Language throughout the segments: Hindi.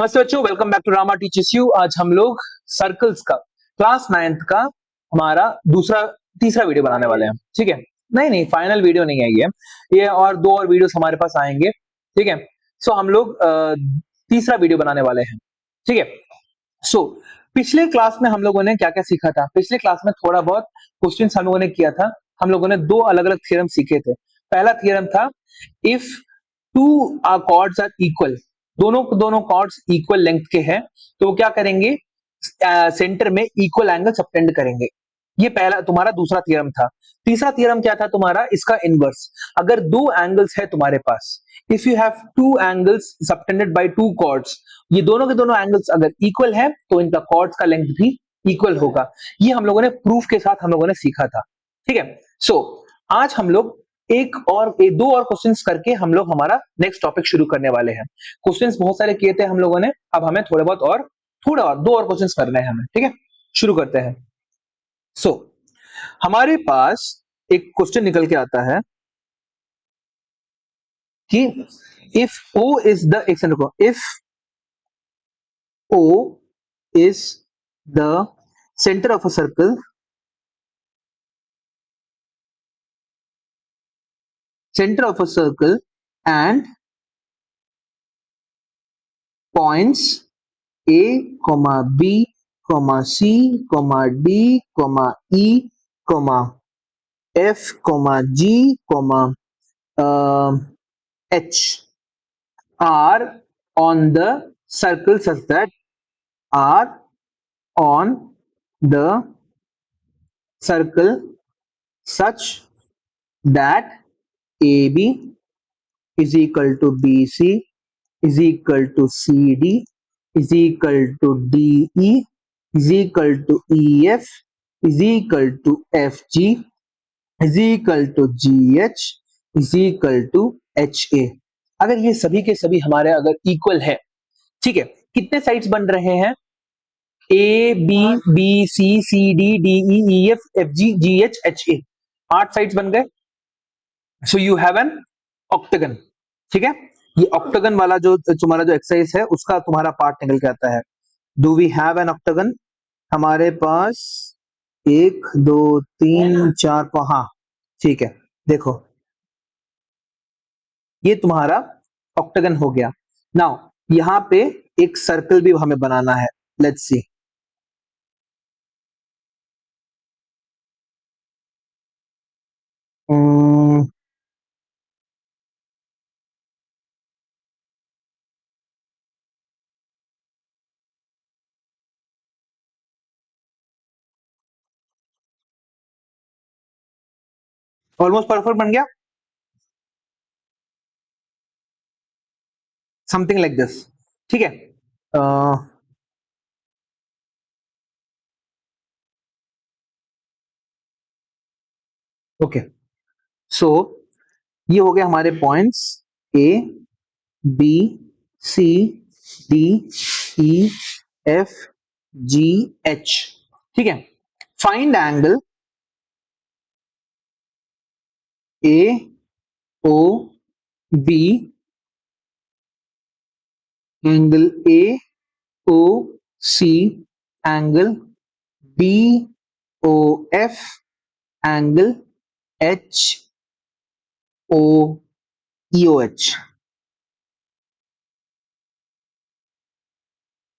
नमस्ते बच्चों, welcome back to Rama teachers you. आज हम लोग सर्कल्स का क्लास 9th का हमारा तीसरा वीडियो बनाने वाले हैं। ठीक है, नहीं फाइनल वीडियो नहीं है ये और दो और वीडियोस हमारे पास आएंगे। ठीक है, सो हम लोग तीसरा वीडियो बनाने वाले हैं। ठीक है, सो पिछले क्लास में हम लोगों ने क्या क्या सीखा था? पिछले क्लास में थोड़ा बहुत क्वेश्चंस हम लोगों ने किया था। हम लोगों ने दो अलग अलग थ्योरम सीखे थे। पहला थ्योरम था if two chords are equal, दोनों कॉर्ड्स इक्वल लेंथ के हैं तो वो क्या करेंगे, सेंटर में इक्वल एंगल सबटेंड करेंगे। ये पहला तुम्हारा दूसरा थ्योरम था। तीसरा थ्योरम क्या था तुम्हारा? इसका इनवर्स। अगर दो एंगल्स है तुम्हारे पास, if you have two angles subtended by two chords, ये दोनों के दोनों एंगल्स अगर इक्वल है तो इनका कॉर्ड्स का लेंथ भी इक्वल होगा। ये हम लोगों ने प्रूफ के साथ हम लोगों ने सीखा था। ठीक है, सो आज हम लोग दो और क्वेश्चंस करके हम लोग हमारा नेक्स्ट टॉपिक शुरू करने वाले हैं। क्वेश्चंस बहुत सारे किए थे हम लोगों ने, अब हमें थोड़ा और दो और क्वेश्चंस करने हैं हमें। ठीक है, शुरू करते हैं। सो हमारे पास एक क्वेश्चन निकल के आता है कि if O is the if O is the center of a circle, and points A, B, C, D, E, F, G, H are on the circle such that are on the circle such that AB is equal to BC is equal to CD is equal to DE is equal to EF is equal to FG is equal to GH is equal to HA। अगर ये सभी के सभी हमारे अगर इक्वल है, ठीक है, कितने साइड्स बन रहे हैं? A B B C C D D E E F F G G H H A, 8 sides बन गए। So you have an octagon. ठीक है, ये ऑक्टागन वाला जो तुम्हारा जो एक्सरसाइज है उसका तुम्हारा पार्ट निकल के आता है। Do we have an octagon? हमारे पास 1 2 3 4 5, हाँ ठीक है। देखो ये तुम्हारा ऑक्टागन हो गया। नाउ यहां पे एक सर्कल भी हमें बनाना है। लेट्स सी, ऑलमोस्ट परफेक्ट बन गया, समथिंग लाइक दिस। ठीक है, ओके, सो ये हो गया हमारे points A B C D E F G H. ठीक है, find angle A O B, angle A O C, angle B O F, angle H O E O H,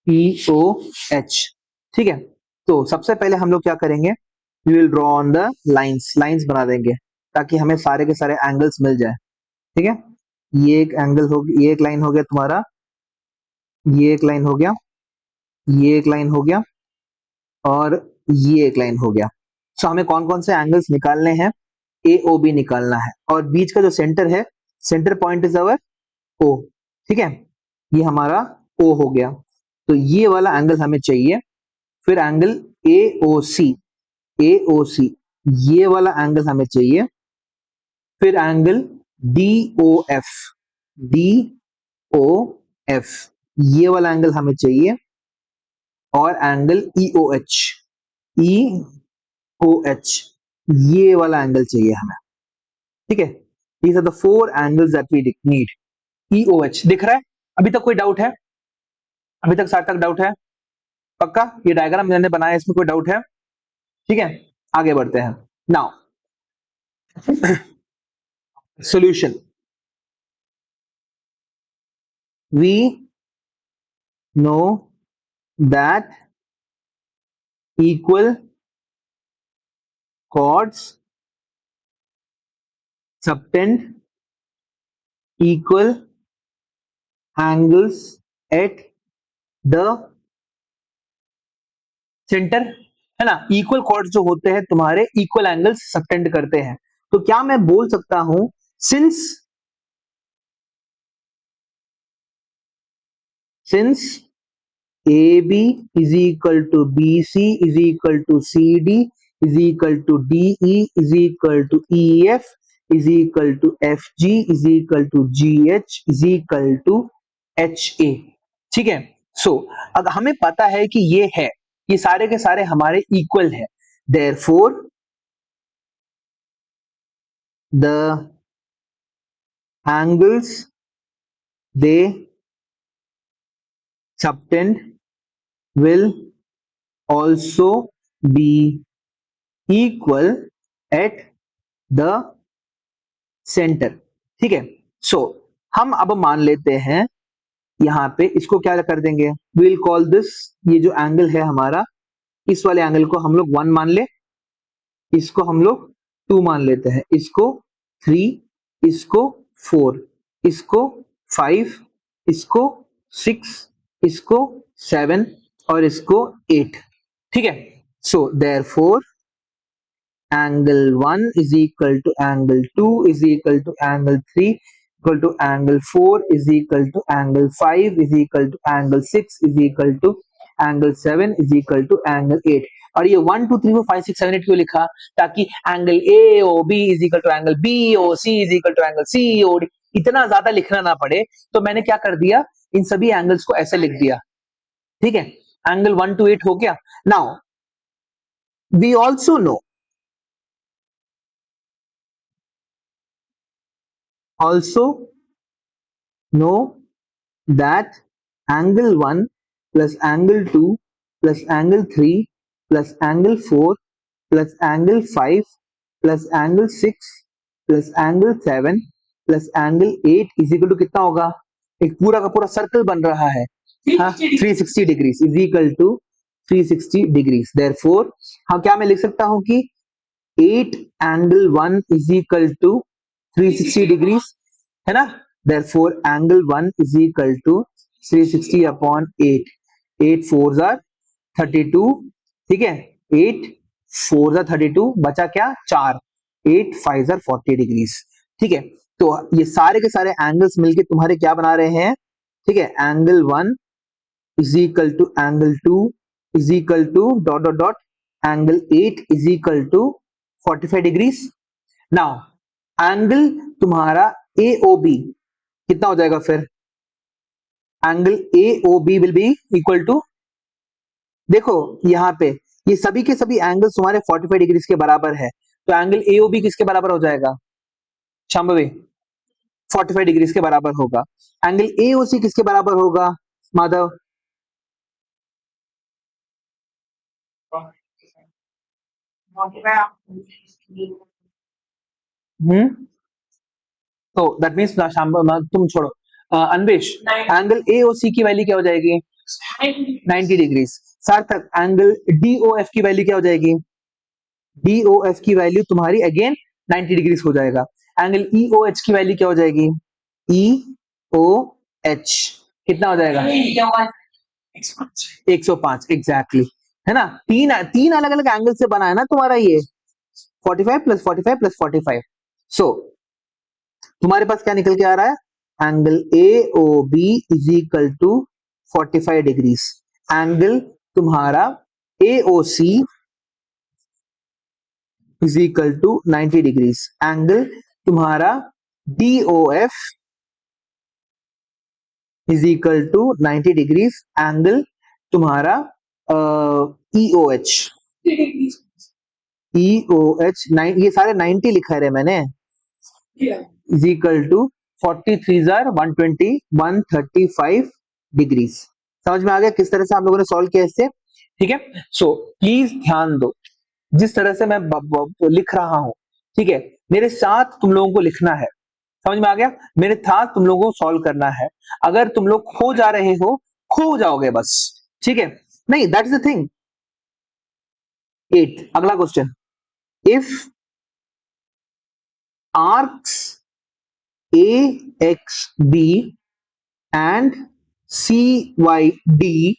E O H. ठीक है, तो सबसे पहले हम लोग क्या करेंगे, we will draw on the lines बना देंगे ताकि हमें सारे के सारे एंगल्स मिल जाए। ठीक है, ये एक एंगल हो गया, ये एक लाइन हो गया तुम्हारा, ये एक लाइन हो गया, ये एक लाइन हो गया और ये एक लाइन हो गया। सो हमें कौन कौन से एंगल्स निकालने हैं? ए ओ बी निकालना है और बीच का जो सेंटर है, सेंटर पॉइंट इज अवर ओ। ठीक है, ये हमारा ओ हो गया, तो ये वाला एंगल हमें चाहिए। फिर angle A O C, A O सी, ये वाला एंगल हमें चाहिए। फिर angle D O F, D O F, ये वाला एंगल हमें चाहिए। और angle E O H, E O H, ये वाला एंगल चाहिए हमें। ठीक है, these are the 4 angles that we need। E O H दिख रहा है? अभी तक कोई डाउट है? अभी तक सार्थक डाउट है? पक्का? ये डायग्राम मैंने बनाया, इसमें कोई डाउट है? ठीक है, आगे बढ़ते हैं। Now solution. We know that equal chords subtend equal angles at the center, है ना? इक्वल कॉर्ड्स जो होते हैं तुम्हारे इक्वल एंगल्स सबटेंड करते हैं। तो क्या मैं बोल सकता हूं, since AB is equal to BC is equal to CD is equal to DE is equal to EF is equal to FG is equal to GH is equal to HA, ठीक है? सो अब हमें पता है कि ये सारे के सारे हमारे इक्वल है, therefore the angles they subtend will also be equal at the center, ठीक है? सो हम अब मान लेते हैं यहां पे इसको क्या कर देंगे, we'll call this, ये जो एंगल है हमारा, इस वाले एंगल को हम लोग 1 मान ले, इसको हम लोग 2 मान लेते हैं, इसको 3, इसको 4, इसको 5, इसको 6, इसको 7 और इसको 8, ठीक है? So therefore angle 1 is equal to angle 2 is equal to angle 3 equal to angle 4 is equal to angle 5 is equal to angle 6 is equal to angle 7 is equal to angle 8। और ये 1 2 3 4 5 6 7 8 क्यों लिखा? ताकि angle AOB is equal to angle BOC is equal to angle COD इतना ज्यादा लिखना ना पड़े, तो मैंने क्या कर दिया, इन सभी एंगल्स को ऐसे लिख दिया, ठीक है? एंगल 1 to 8 हो गया। Now we also know that angle 1 plus angle 2 plus angle 3 plus angle 4 plus angle 5 plus angle 6 plus angle 7 plus angle 8 is equal to कितना होगा? एक पूरा का पूरा सर्कल बन रहा है, हाँ, 360 degree is equal to 360 degree. therefore हाँ, क्या मैं लिख सकता हूं कि 8 angle 1 is equal to 360 degree, है ना? therefore angle 1 is equal to 360 upon 8, 8 4s are 32, ठीक है? 8 4s are 32, बचा क्या? 4, 8 5s are 40 डिग्रीज, ठीक है? तो ये सारे के सारे एंगल्स मिलके तुम्हारे क्या बना रहे हैं, ठीक है? Angle 1 is equal to angle 2 is equal to dot dot dot angle 8 is equal to 45 degrees. Now angle तुम्हारा AOB कितना हो जाएगा फिर? Angle AOB will be equal to, देखो यहां पे ये सभी के सभी एंगल्स तुम्हारे 45 डिग्री के बराबर है, तो एंगल AOB किसके बराबर हो जाएगा? शांभवी 45 डिग्री के बराबर होगा। एंगल AOC किसके बराबर होगा माधव? तो दैट मींस तुम छोड़ो, अन्वेश, एंगल AOC की वैल्यू क्या हो जाएगी? 90 डिग्री। सार्थक, एंगल DOF की वैल्यू क्या हो जाएगी? DOF की वैल्यू तुम्हारी अगेन 90 डिग्री हो जाएगा। एंगल EOH की वैल्यू क्या हो जाएगी? EOH कितना हो जाएगा? 105 एग्जैक्टली, है ना? तीन अलग अलग एंगल से बना है ना तुम्हारा ये 45 प्लस 45 प्लस 45। सो तुम्हारे पास क्या निकल के आ रहा है? Angle AOB is equal to 45 degree. Angle तुम्हारा AOC is equal to 90 degree. Angle तुम्हारा DOF is equal to 90 degree. Angle तुम्हारा EOH ये सारे 90 लिखा है मैंने, इज इक्वल टू 43 120 135 डिग्रीज। समझ में आ गया किस तरह से आप लोगों ने सॉल्व किया इससे? ठीक है, सो प्लीज ध्यान दो, जिस तरह से मैं लिख रहा हूं, ठीक है, मेरे साथ तुम लोगों को लिखना है। समझ में आ गया? मेरे साथ तुम लोगों को सॉल्व करना है। अगर तुम लोग खो जा रहे हो, खो जाओगे बस, ठीक है? नहीं, दैट इज द थिंग। 8 अगला question, if arcs A x B and C Y D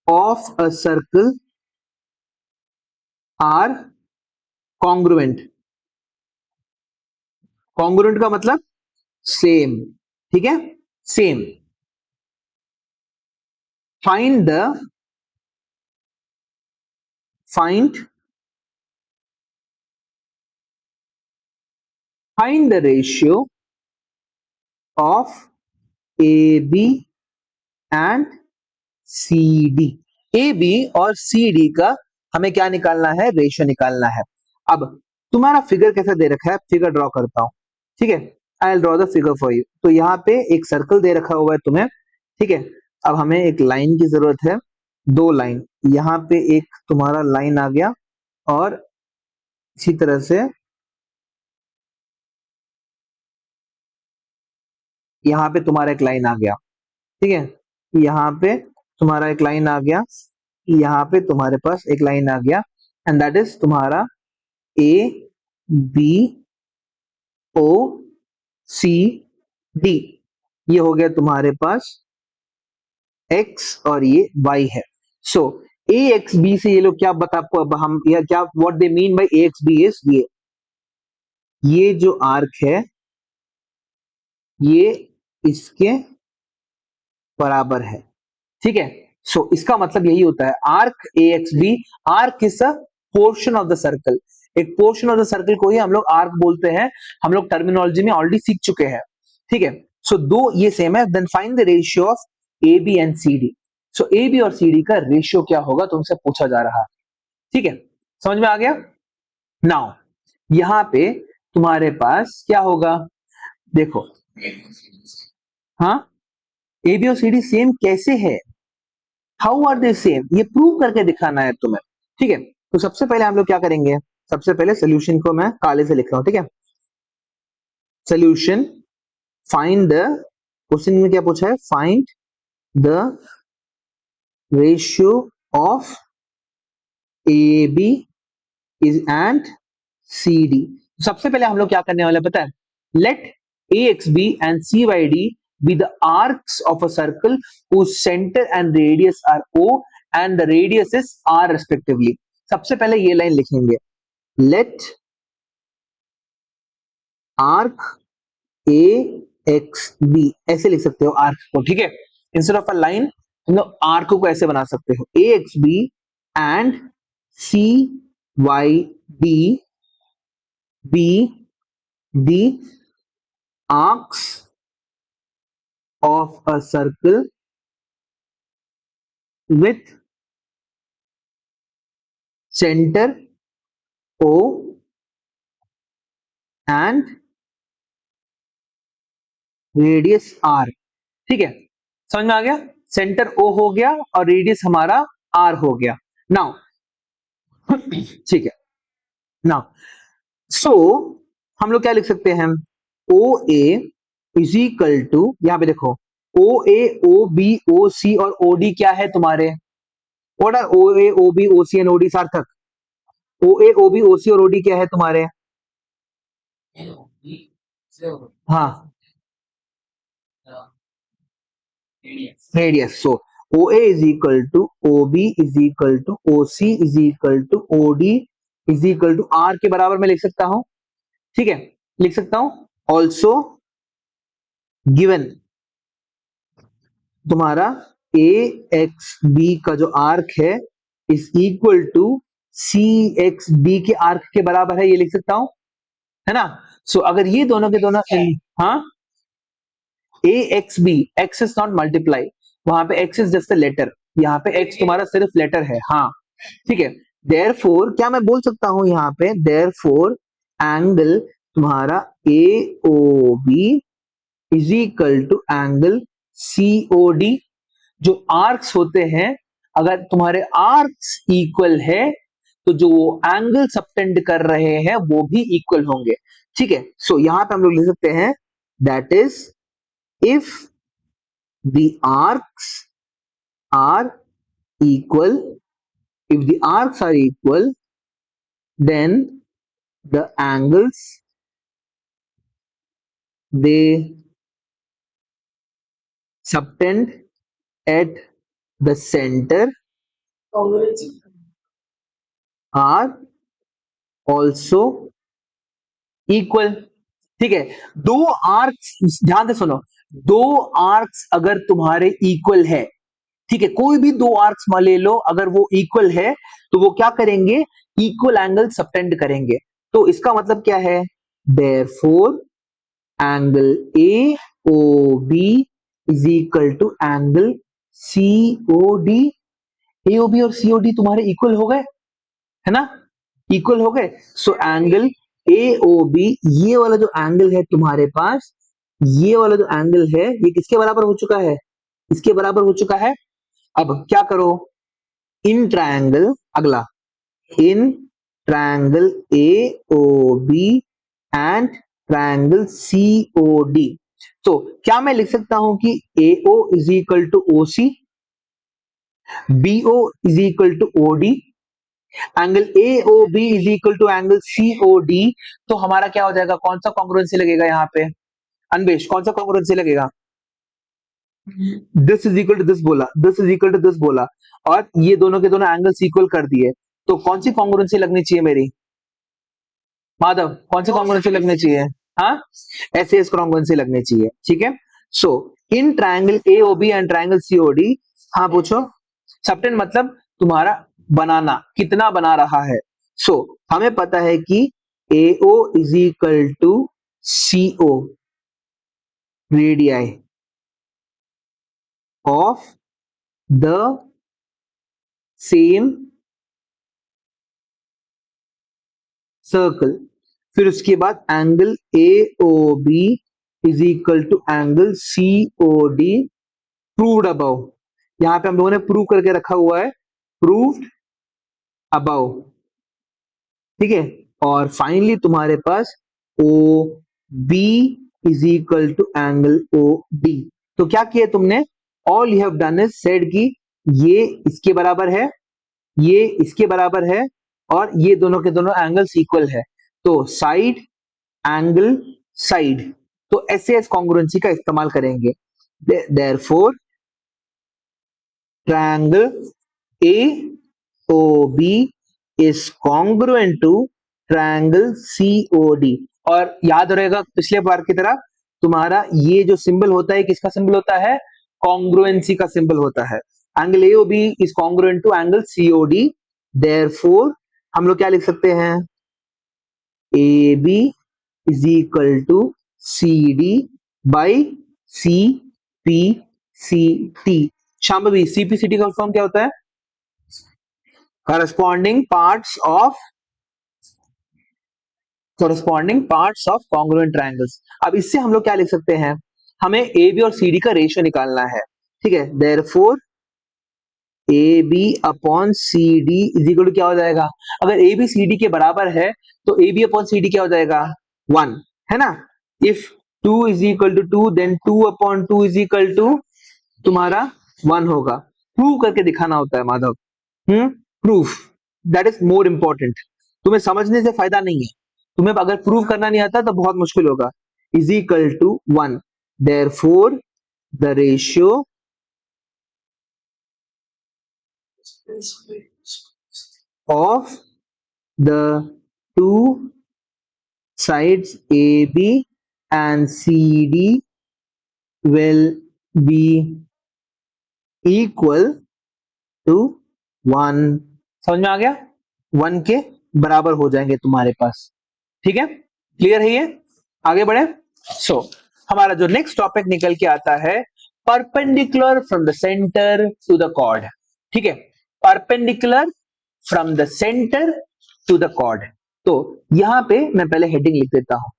of a circle are congruent. Congruent का मतलब सेम, ठीक है, same. Find the find find the ratio of A B and C D. A B और सी डी का हमें क्या निकालना है? रेशियो निकालना है। अब तुम्हारा फिगर कैसा दे रखा है? फिगर ड्रॉ करता हूं, ठीक है, I will draw the figure for you. तो यहाँ पे एक सर्कल दे रखा हुआ है तुम्हें, ठीक है। अब हमें एक लाइन की जरूरत है, 2 लाइन। यहाँ पे एक तुम्हारा लाइन आ गया और इसी तरह से यहाँ पे तुम्हारा एक लाइन आ गया, ठीक है, यहाँ पे तुम्हारा एक लाइन आ गया, यहाँ पे तुम्हारे पास एक लाइन आ गया, एंड दैट इज तुम्हारा A B O C D. ये हो गया तुम्हारे पास x और ये y है। सो ए एक्स बी से ये लोग क्या बता, हम या क्या what they mean by A x B is ये जो आर्क है ये इसके बराबर है, ठीक है। सो इसका मतलब यही होता है arc A x B, arc is a portion of the circle. एक पोर्शन ऑफ द सर्कल को ही हम लोग आर्क बोलते हैं, हम लोग टर्मिनोलॉजी में ऑलरेडी सीख चुके हैं, ठीक है। सो दो ये सेम है, then find the ratio of A B and C D. So A B और सी डी का रेशियो क्या होगा तुमसे पूछा जा रहा है, ठीक है, समझ में आ गया? नाउ यहां पे तुम्हारे पास क्या होगा, देखो, हाँ, ए बी और सी डी सेम कैसे है? How are they same? ये प्रूव करके दिखाना है तुम्हें, ठीक है। तो सबसे पहले हम लोग क्या करेंगे, सबसे पहले सोल्यूशन को मैं काले से लिख रहा हूं, ठीक है। सोल्यूशन, फाइंड द, क्वेश्चन में क्या पूछा है? Find the ratio of A B is and C D. सबसे पहले हम लोग क्या करने वाले पता है? Let A x B and C Y D be the arcs of a circle whose center and radius are O and the radius is R respectively. सबसे पहले ये लाइन लिखेंगे, let arc A X B, ऐसे लिख सकते हो आर्क को, ठीक है। इंस्टेड ऑफ अ लाइन तुम लोग आर्क को ऐसे बना सकते हो, A X B and C Y D be the arcs of a circle with center O and radius R, ठीक है, समझ में आ गया? सेंटर ओ हो गया और रेडियस हमारा आर हो गया। नाउ ठीक है, नाउ सो हम लोग क्या लिख सकते हैं? ओ ए इज इक्वल टू, यहां पे देखो, ओ ए ओ बी ओ सी और ओ डी क्या है तुम्हारे? What are O A O B O C and O D? Sarthak, O A O B O सी और ओ डी क्या है तुम्हारे? हाँ, radius. So O A is equal to O B is equal to O C is equal to O D is equal to R के बराबर में लिख सकता हूं, ठीक है, लिख सकता हूं। ऑल्सो गिवन तुम्हारा ए एक्स बी का जो आर्क है is equal to C X D के आर्क के बराबर है, ये लिख सकता हूं, है ना। सो अगर ये दोनों के दोनों, हाँ, A x B, x is not multiply, वहां पे x is just a letter, यहाँ पे एक्स तुम्हारा सिर्फ लेटर है, हाँ, ठीक है। देयरफॉर क्या मैं बोल सकता हूं यहाँ पे? देयरफॉर एंगल तुम्हारा A O B is equal to angle C O D. जो आर्क्स होते हैं, अगर तुम्हारे आर्क्स इक्वल है तो जो एंगल सबटेंड कर रहे हैं वो भी इक्वल होंगे। ठीक है, सो यहां पे हम लोग लिख सकते हैं that is if the arcs are equal, if the arcs are equal, then the angles they subtend at the center are also equal। ठीक है, दो आर्क्स, ध्यान से सुनो, दो आर्क्स अगर तुम्हारे इक्वल है, ठीक है, कोई भी दो आर्क्स ले लो, अगर वो इक्वल है तो वो क्या करेंगे, इक्वल एंगल सबटेंड करेंगे। तो इसका मतलब क्या है, therefore angle A O B is equal to angle C O D. A O B और सी ओ डी तुम्हारे इक्वल हो गए, है ना, इक्वल हो गए। So angle A O B, ये वाला जो एंगल है तुम्हारे पास, ये वाला जो एंगल है ये किसके बराबर हो चुका है, इसके बराबर हो चुका है। अब क्या करो, इन ट्रायंगल, अगला in triangle A O B and triangle C O D. तो क्या मैं लिख सकता हूं कि A O is equal to O C, B O is equal to O D, angle A O B is equal to angle C O D. तो हमारा क्या हो जाएगा, कौन सा कॉन्ग्रुएंसी लगेगा यहाँ पे, अन्वेश कौन सा कॉन्ग्रुएंसी लगेगा, this is equal to this बोला, this is equal to this बोला, और ये दोनों के दोनों एंगल्स इक्वल कर दिए। तो कौन सी कॉन्ग्रुएंसी लगनी चाहिए मेरी, माधव कौन सी कॉन्ग्रुएंसी लगनी चाहिए, हाँ, ऐसे एस कॉन्ग्रुएंसी लगनी चाहिए। ठीक है, so in triangle A O B and triangle C O D, हाँ पूछो, सबटेंड मतलब तुम्हारा बनाना, कितना बना रहा है। सो हमें पता है कि A O is equal to C O radii of the same circle. फिर उसके बाद angle A O B is equal to angle C O D proved above. यहां पे हम लोगों ने प्रूव करके रखा हुआ है, प्रूव्ड अबव, ठीक है। और फाइनली तुम्हारे पास O B is equal to angle O D. तो क्या किया तुमने, all you have done is said कि ये इसके बराबर है, ये इसके बराबर है, और ये दोनों के दोनों एंगल्स इक्वल है। तो साइड एंगल साइड, तो ऐसे एस कॉन्ग्रुएंसी का इस्तेमाल करेंगे। Therefore triangle A O B is congruent to triangle C O D. और याद रहेगा पिछले बार की तरह, तुम्हारा ये जो सिंबल होता है किसका सिंबल होता है, कॉन्ग्रुएंसी का सिंबल होता है। Angle A O B is congruent to angle C O D. Therefore हम लोग क्या लिख सकते हैं, A B is equal to C D by C P C T. Shambhavi CPCT का फॉर्म क्या होता है, corresponding parts of congruent triangles। अब इससे हम लोग क्या लिख सकते हैं, हमें ए बी और सी डी का रेशियो निकालना है। ठीक है, therefore A B upon C D is equal to क्या हो जाएगा, अगर ए बी सी डी के बराबर है तो A B upon C D क्या हो जाएगा, 1, है ना। If 2 is equal to 2 then 2 upon 2 is equal to तुम्हारा 1 होगा। प्रूव करके दिखाना होता है Madhav, proof, that is more important. तुम्हें समझने से फायदा नहीं है, तुम्हें अगर प्रूव करना नहीं आता तो बहुत मुश्किल होगा। Is equal to 1, therefore the ratio of the two sides AB and CD will be equal to 1। समझ में आ गया, 1 के बराबर हो जाएंगे तुम्हारे पास। ठीक है, क्लियर है ये, आगे बढ़े। सो हमारा जो नेक्स्ट टॉपिक निकल के आता है, perpendicular from the centre to the chord. ठीक है, perpendicular from the centre to the chord. तो यहां पे मैं पहले हेडिंग लिख देता हूं,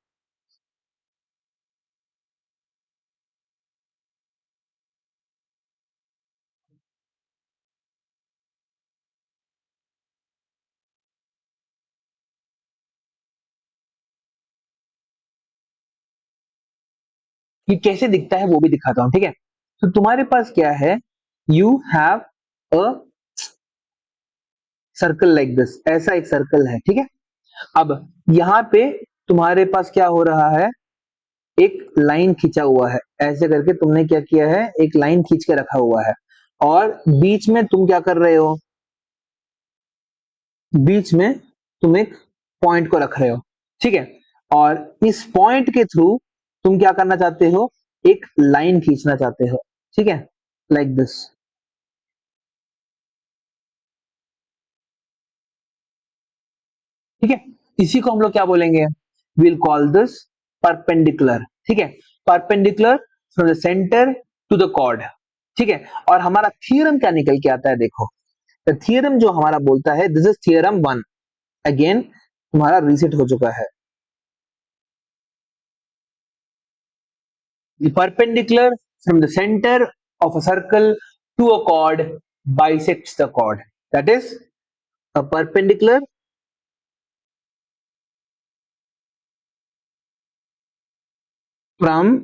ये कैसे दिखता है वो भी दिखाता हूं, ठीक है। तो तुम्हारे पास क्या है, you have a circle like this, ऐसा एक सर्कल है, ठीक है। अब यहाँ पे तुम्हारे पास क्या हो रहा है, एक लाइन खींचा हुआ है, ऐसे करके तुमने क्या किया है, एक लाइन खींच के रखा हुआ है, और बीच में तुम क्या कर रहे हो, बीच में तुम एक पॉइंट को रख रहे हो, ठीक है। और इस पॉइंट के थ्रू तुम क्या करना चाहते हो, एक लाइन खींचना चाहते हो, ठीक है, लाइक दिस, ठीक है। इसी को हम लोग क्या बोलेंगे, विल कॉल दिस परपेंडिकुलर, ठीक है। Perpendicular from the centre to the chord, ठीक है। और हमारा थियरम क्या निकल के आता है, देखो, द थियरम जो हमारा बोलता है, दिस इज थियरम 1, अगेन तुम्हारा रीसेट हो चुका है। The perpendicular from the center of a circle to a chord bisects the chord. That is, a perpendicular from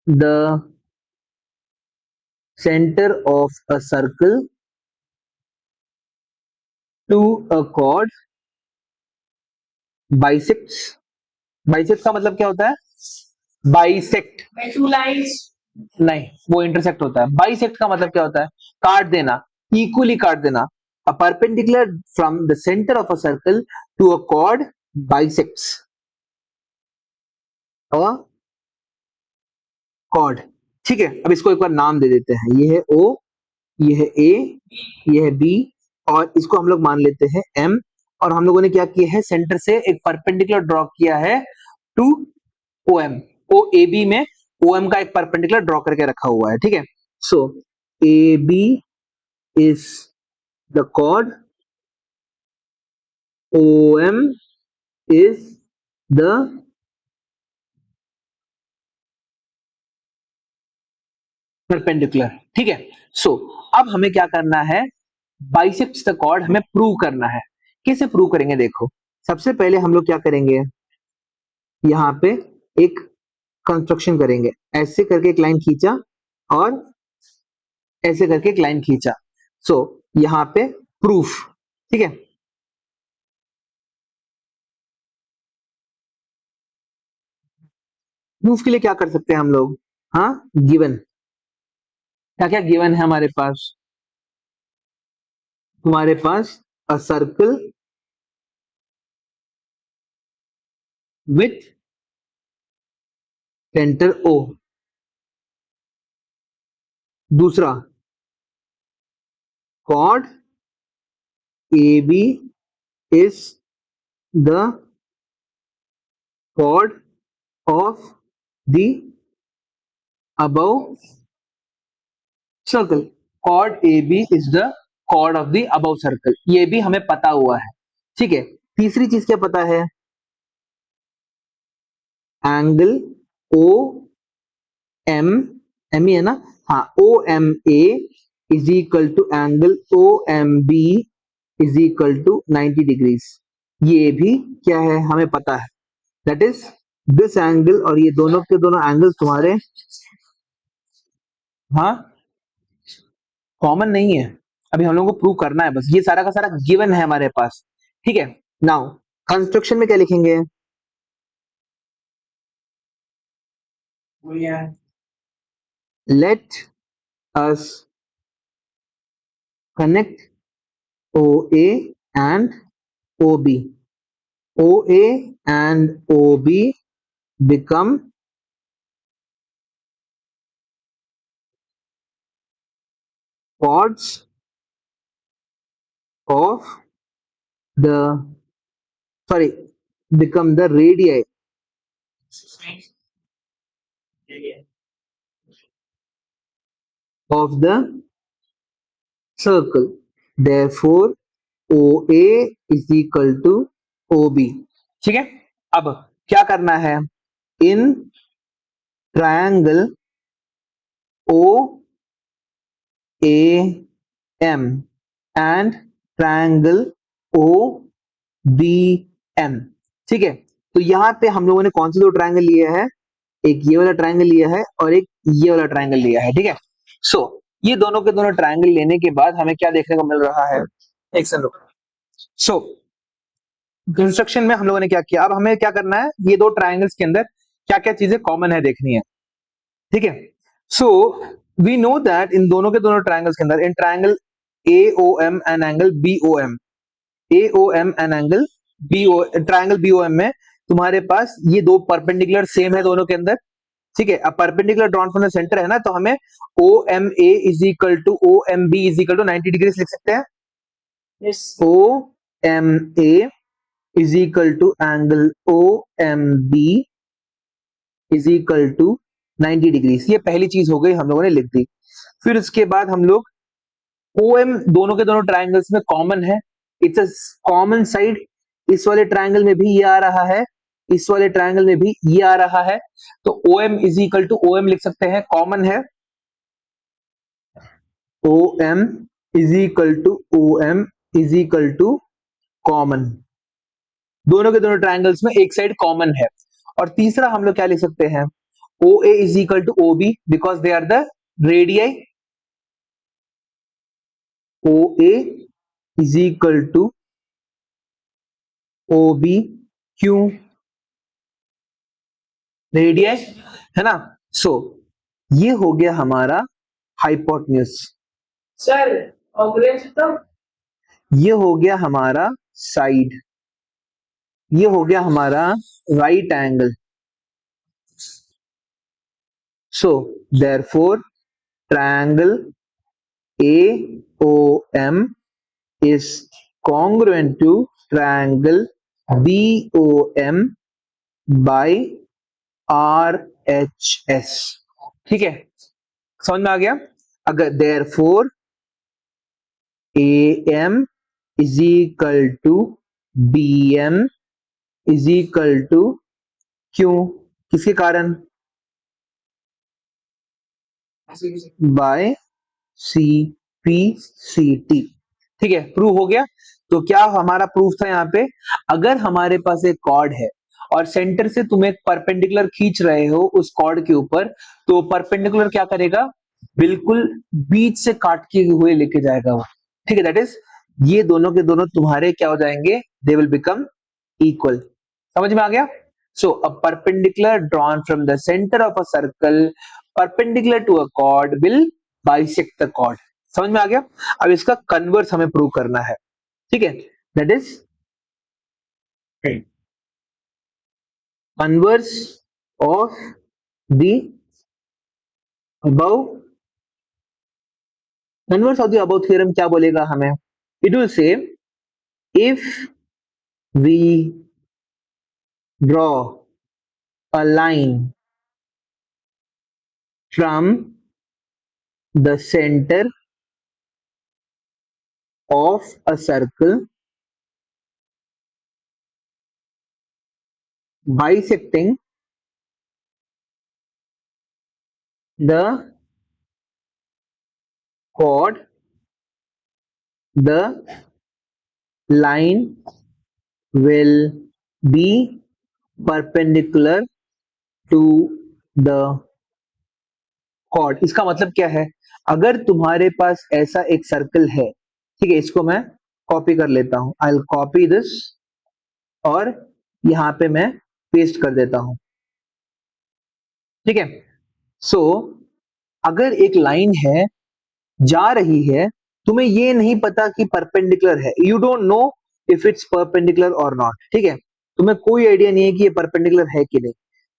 the center of a circle to a chord bisects. Bisect का मतलब क्या होता है, बाइसेक्ट, टू लाइंस, नहीं, वो इंटरसेक्ट होता है। बाइसेक्ट का मतलब क्या होता है, काट देना, इक्वली काट देना। A perpendicular from the centre of a circle to a chord bisects a chord, ठीक है। अब इसको एक बार नाम दे देते हैं, ये है ओ, ये है ए, ये है बी, और इसको हम लोग मान लेते हैं एम। और हम लोगों ने क्या किया है, सेंटर से एक परपेंडिकुलर ड्रॉ किया है to O M, O A B में ओ एम का एक परपेंडिकुलर ड्रॉ करके रखा हुआ है, ठीक है। So A B is the chord, O M is the perpendicular, ठीक है। सो अब हमें क्या करना है, बाइसेप्स द कॉर्ड हमें प्रूव करना है। कैसे प्रूव करेंगे, देखो, सबसे पहले हम लोग क्या करेंगे, यहाँ पे एक कंस्ट्रक्शन करेंगे, ऐसे करके एक लाइन खींचा, और ऐसे करके एक लाइन खींचा। सो यहाँ पे प्रूफ, ठीक है। प्रूफ के लिए क्या कर सकते हैं हम लोग, हाँ, गिवन, क्या क्या गिवन है हमारे पास, तुम्हारे पास a circle with centre O, दूसरा chord A B is the chord of the above circle, chord AB is the chord of the above circle, ये भी हमें पता हुआ है, ठीक है। तीसरी चीज क्या पता है, एंगल ओ एम, एम ही है ना, हाँ, O M A is equal to angle O M B is equal to 90 degrees, ये भी क्या है, हमें पता है। दैट इज दिस एंगल, और ये दोनों के दोनों एंगल तुम्हारे, हाँ, कॉमन नहीं है, अभी हम लोगों को प्रूव करना है बस, ये सारा का सारा गिवन है हमारे पास, ठीक है। नाउ कंस्ट्रक्शन में क्या लिखेंगे, let us connect O A and O B, O A and O B become chords of the, sorry, become the radii of the circle. Therefore, OA is equal to OB. ठीक है। अब क्या करना है, in triangle O A M and triangle O B M, ठीक है। तो यहां पे हम लोगों ने कौन से दो ट्रायंगल लिए हैं, एक ये वाला ट्रायंगल लिया है और एक ये वाला ट्रायंगल लिया है, ठीक है। सो ये दोनों के दोनों ट्रायंगल लेने के बाद हमें क्या देखने को मिल रहा है, एक सेकंड रुको। सो कंस्ट्रक्शन में हम लोगों ने क्या किया, अब हमें क्या करना है, ये दो ट्रायंगल्स के अंदर क्या क्या चीजें कॉमन है देखनी है, ठीक है। So we know that in दोनों के दोनों ट्रायंगल्स के अंदर, in triangle AOM and angle BOM, AOM and angle BO, triangle BOM में तुम्हारे पास ये दो परपेंडिकुलर सेम है दोनों के अंदर, ठीक है। अब perpendicular drawn from the centre है ना, तो हमें OMA is equal to OMB is equal to 90 degree लिख सकते हैं। yes. OMA is equal to angle OMB is equal to 90 degree. ये पहली चीज हो गई, हम लोगों ने लिख दी। फिर उसके बाद हम लोग OM दोनों के दोनों ट्रायंगल्स में कॉमन है, इट्स अ कॉमन साइड, इस वाले ट्रायंगल में भी ये आ रहा है, इस वाले ट्रायंगल में भी ये आ रहा है, तो OM is equal to OM लिख सकते हैं, कॉमन है। OM is equal to OM is equal to common, दोनों के दोनों ट्रायंगल्स में एक साइड कॉमन है। और तीसरा हम लोग क्या लिख सकते हैं, OA is equal to OB because they are the radii, OA is equal to OB, क्यों, रेडियाई है ना। सो ये हो गया हमारा हाइपोटेन्यूज सर, ये हो गया हमारा साइड, ये हो गया हमारा right angle. So therefore triangle AOM is congruent to triangle BOM by RHS, ठीक है, समझ में आ गया। अगर therefore AM is equal to BM is equal to, क्यों, किसके कारण, बाय CPCT, ठीक है, प्रूव हो गया। तो क्या हमारा प्रूफ था यहाँ पे, अगर हमारे पास एक कॉर्ड है और सेंटर से तुम एक परपेंडिकुलर खींच रहे हो उस कॉर्ड के ऊपर, तो परपेंडिकुलर क्या करेगा, बिल्कुल बीच से काट के हुए लेके जाएगा वो, ठीक है। दैट इज ये दोनों के दोनों तुम्हारे क्या हो जाएंगे, दे विल बिकम इक्वल, समझ में आ गया। So a perpendicular drawn from the centre of a circle perpendicular to a chord will bisect the chord, समझ में आ गया। अब इसका कन्वर्स हमें प्रूव करना है, ठीक है, that is converse of the above, converse of the above theorem क्या बोलेगा हमें, it will say if we draw a line from the centre of a circle bisecting the chord, the line will be perpendicular to the chord। इसका मतलब क्या है, अगर तुम्हारे पास ऐसा एक सर्कल है, ठीक है, इसको मैं कॉपी कर लेता हूं, आई विल कॉपी दिस और यहां पे मैं पेस्ट कर देता हूं, ठीक है। सो अगर एक लाइन है जा रही है, तुम्हें ये नहीं पता कि परपेंडिकुलर है, you don't know if it's perpendicular और नॉट, ठीक है, तुम्हें कोई आइडिया नहीं है कि ये परपेंडिकुलर है कि नहीं,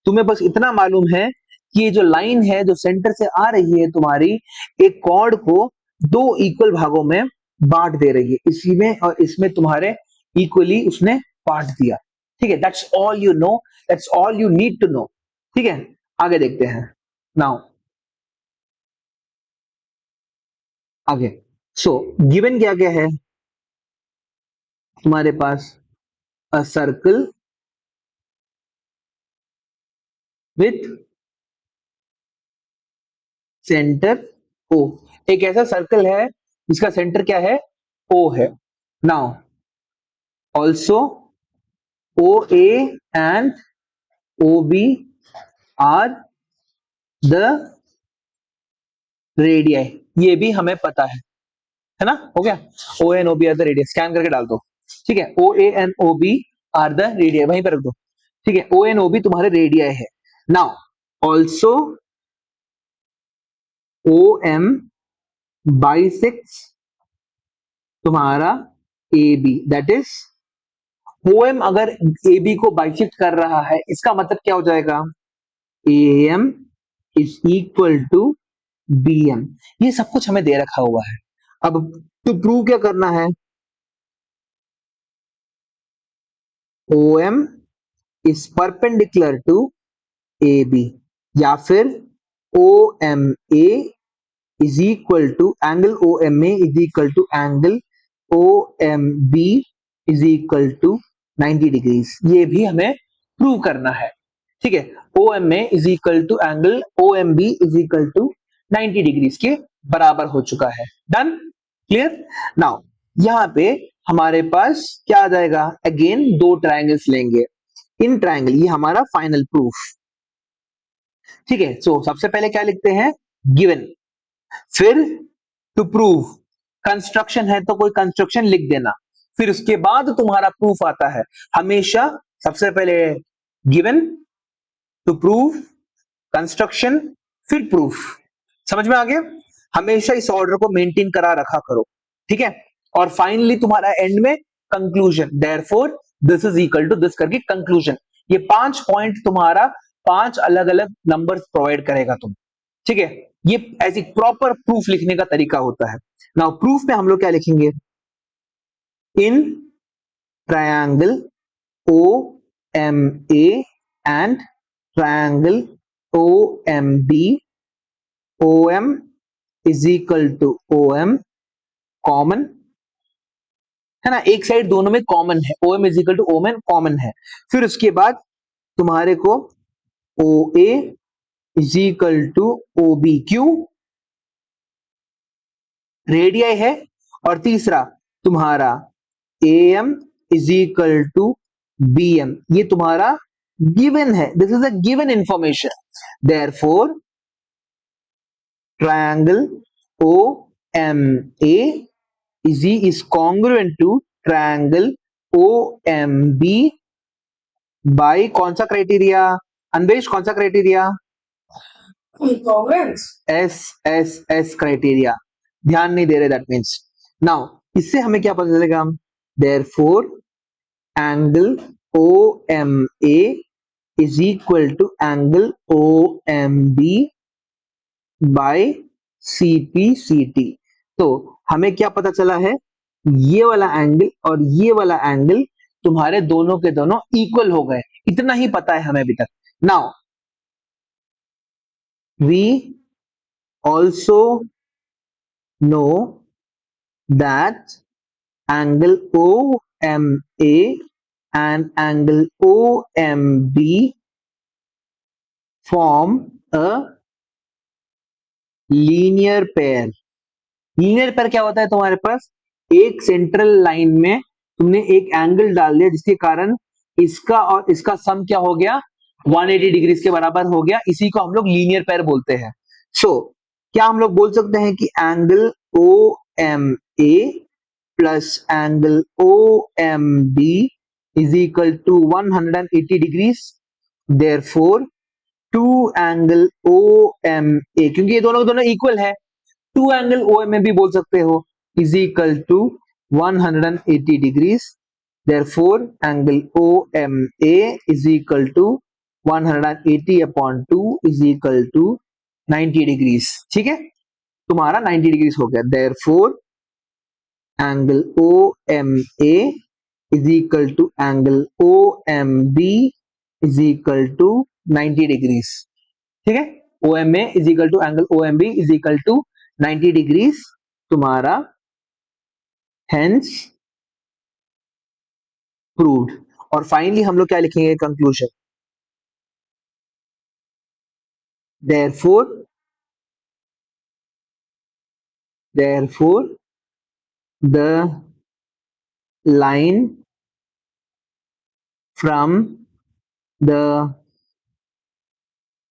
तुम्हें बस इतना मालूम है कि ये जो लाइन है जो सेंटर से आ रही है तुम्हारी, एक कॉर्ड को दो इक्वल भागों में बांट दे रही है, इसी में और इसमें तुम्हारे इक्वली उसने बांट दिया, ठीक है। That's all you know, that's all you need to know, ठीक है। आगे देखते हैं नाउ, आगे। सो गिवन क्या क्या है तुम्हारे पास, a circle with centre O, एक ऐसा सर्कल है जिसका सेंटर क्या है, O है। Now also OA and OB are the radii, ये भी हमें पता है ना, हो गया। O and O B are the radius, scan करके डाल दो, ठीक है। O A and O B are the radii, वहीं पर रख दो, ठीक है। ओ एन ओ बी तुम्हारे रेडियाई है। Now also O M bisects तुम्हारा A B, that is O M अगर ए बी को बाइसेक्ट कर रहा है, इसका मतलब क्या हो जाएगा, A M is equal to B M. ये सब कुछ हमें दे रखा हुआ है। अब तो प्रूव क्या करना है, O M is perpendicular to A B, या फिर O M A is equal to angle O M A is equal to angle O M B is equal to 90 degrees, ये भी हमें प्रूव करना है, ठीक है। O M A is equal to angle O M B is equal to 90 degrees के बराबर हो चुका है। Done, clear. नाउ यहां पे हमारे पास क्या आ जाएगा, अगेन दो ट्रायंगल्स लेंगे, इन ट्रायंगल, ये हमारा फाइनल प्रूफ, ठीक है। सो सबसे पहले क्या लिखते हैं, गिवन, फिर टू प्रूव, कंस्ट्रक्शन है तो कोई कंस्ट्रक्शन लिख देना, फिर उसके बाद तुम्हारा प्रूफ आता है। हमेशा सबसे पहले गिवन, टू प्रूव, कंस्ट्रक्शन, फिर प्रूफ। समझ में आ गया, हमेशा इस ऑर्डर को मेंटेन करा रखा करो, ठीक है। और फाइनली तुम्हारा एंड में conclusion, therefore this is equal to this करके कंक्लूजन। ये 5 पॉइंट तुम्हारा 5 अलग अलग नंबर्स प्रोवाइड करेगा तुम, ठीक है। ये ऐसी प्रॉपर प्रूफ लिखने का तरीका होता है। नाउ प्रूफ में हम लोग क्या लिखेंगे, in triangle O M A and triangle O M B, O M is equal to O M common, है ना, एक साइड दोनों में कॉमन है, O M is equal to O M common है। फिर उसके बाद तुम्हारे को O A is equal to O B, क्यू रेडियाई है, और तीसरा तुम्हारा A M is equal to B M, ये तुम्हारा गिवन है, this is a given information. Therefore triangle O M A is congruent to triangle OMB by कौन सा क्राइटेरिया, अन्वेष कौन सा क्राइटेरिया, कॉन्ग्रुएंस, एस क्राइटेरिया, ध्यान नहीं दे रहे, दैट मीन्स। नाउ इससे हमें क्या पता चलेगा, therefore angle OMA is equal to angle OMB by CPCT। तो हमें क्या पता चला है, ये वाला एंगल और ये वाला एंगल तुम्हारे दोनों के दोनों इक्वल हो गए, इतना ही पता है हमें अभी तक। Now we also know that angle OMA and angle OMB form a linear pair. Linear pair क्या होता है, तुम्हारे पास एक सेंट्रल लाइन में तुमने एक एंगल डाल दिया, जिसके कारण इसका और इसका सम क्या हो गया, 180 डिग्री के बराबर हो गया, इसी को हम लोग लीनियर पेयर बोलते हैं। सो क्या हम लोग बोल सकते हैं कि angle O M A plus angle O M B is equal to 180 degrees, therefore two angle O M A, क्योंकि ये दोनों दोनों इक्वल है, two angle O M A भी बोल सकते हो, is equal to 180 degrees, therefore angle O M A is equal to 180 upon 2 is equal to 90 degrees, ठीक है। तुम्हारा 90 डिग्रीज हो गया, therefore angle O M A is equal to angle O M B is equal to 90 degrees, ठीक है। O M A is equal to angle O M B is equal to 90 degrees तुम्हारा, हेंस प्रूव्ड। और फाइनली हम लोग क्या लिखेंगे, conclusion, therefore the line from the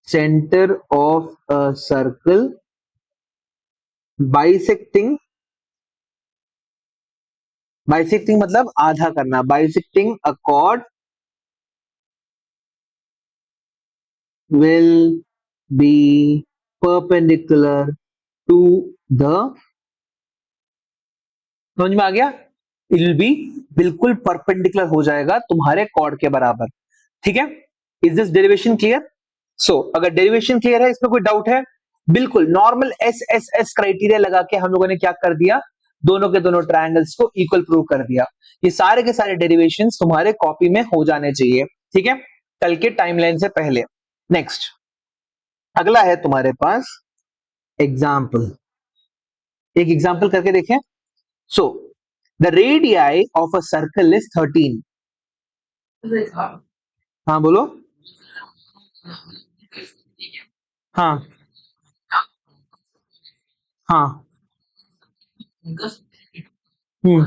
center of a circle bisecting मतलब आधा करना, bisecting a chord will be perpendicular to the, समझ में आ गया? इट विल बी बिल्कुल परपेंडिकुलर हो जाएगा तुम्हारे कॉर्ड के बराबर, ठीक है? Is this derivation clear? So अगर डेरिवेशन क्लियर है, इसमें कोई डाउट है? बिल्कुल normal S S S criteria लगा के हम लोगों ने क्या कर दिया, दोनों के दोनों ट्रायंगल्स को इक्वल प्रूव कर दिया। ये सारे के सारे डेरिवेशंस तुम्हारे कॉपी में हो जाने चाहिए, ठीक है, कल के टाइमलाइन से पहले। नेक्स्ट अगला है तुम्हारे पास एग्जाम्पल, एक एग्जाम्पल करके देखें। So the radii of a circle is 13। हाँ बोलो। हाँ हाँ। हम्म।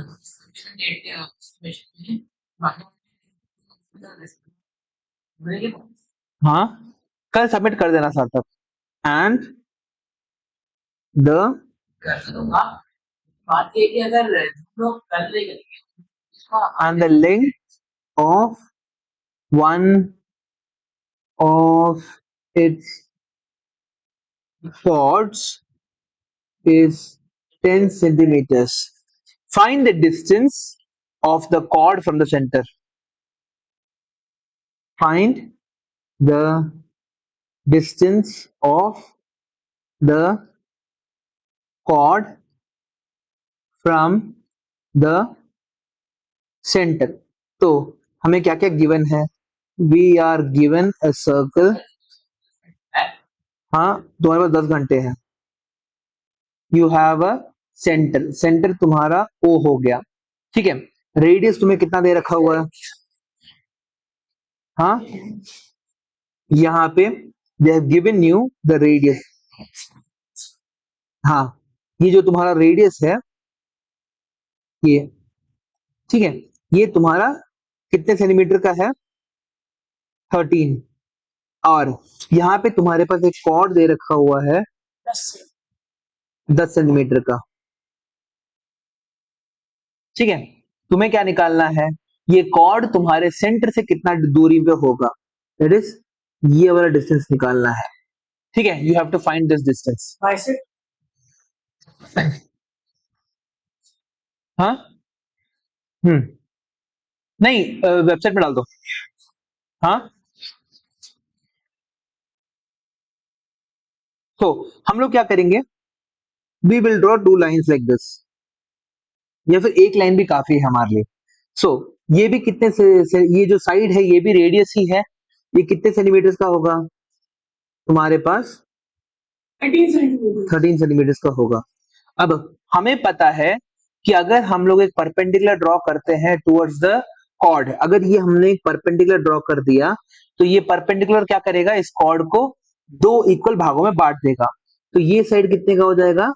हाँ कल सबमिट कर देना सर तक। And the and the length of one of its chords is 10 centimeters. Find the distance of the chord from the center. Find the distance of the chord from the center. तो हमें क्या क्या गिवन है? We are given a circle. हाँ तुम्हारे पास 10 घंटे हैं। You have a center. Center तुम्हारा O हो गया, ठीक है। रेडियस तुम्हें कितना दे रखा हुआ है? हाँ यहाँ पे they have given you the radius. हाँ ये जो तुम्हारा रेडियस है ये, ठीक है, ये तुम्हारा कितने सेंटीमीटर का है? 13। और यहाँ पे तुम्हारे पास एक कॉर्ड दे रखा हुआ है 10 सेंटीमीटर का, ठीक है। तुम्हें क्या निकालना है? ये कॉर्ड तुम्हारे सेंटर से कितना दूरी पे होगा, दैट इज ये वाला डिस्टेंस निकालना है, ठीक है। You have to find this distance. हाँ नहीं वेबसाइट में डाल दो। हाँ तो हम लोग क्या करेंगे, we will draw 2 lines like this, या फिर एक लाइन भी काफी है हमारे लिए। सो ये भी कितने से ये जो साइड है ये भी रेडियस ही है, ये कितने सेंटीमीटर का होगा तुम्हारे पास? 13 सेंटीमीटर का होगा। अब हमें पता है कि अगर हम लोग एक परपेंडिकुलर ड्रॉ करते हैं टुवर्ड्स द कॉर्ड, अगर ये हमने एक परपेंडिकुलर ड्रॉ कर दिया तो ये परपेंडिकुलर क्या करेगा, इस कॉर्ड को 2 इक्वल भागों में बांट देगा। तो ये साइड कितने का हो जाएगा?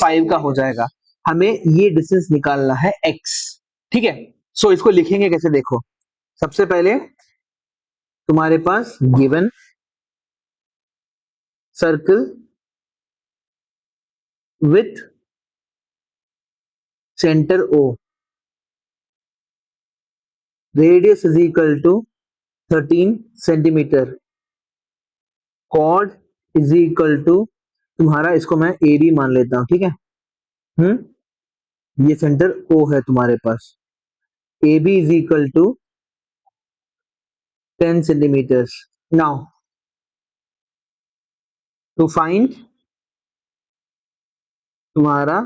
5 का हो जाएगा। हमें ये डिस्टेंस निकालना है x, ठीक है। सो इसको लिखेंगे कैसे देखो। सबसे पहले तुम्हारे पास given circle with centre O, radius is equal to 13 centimetre, chord is equal to तुम्हारा, इसको मैं ए बी मान लेता हूं, ठीक है। ये सेंटर O है तुम्हारे पास, A B is equal to 10 centimetre. Now to find तुम्हारा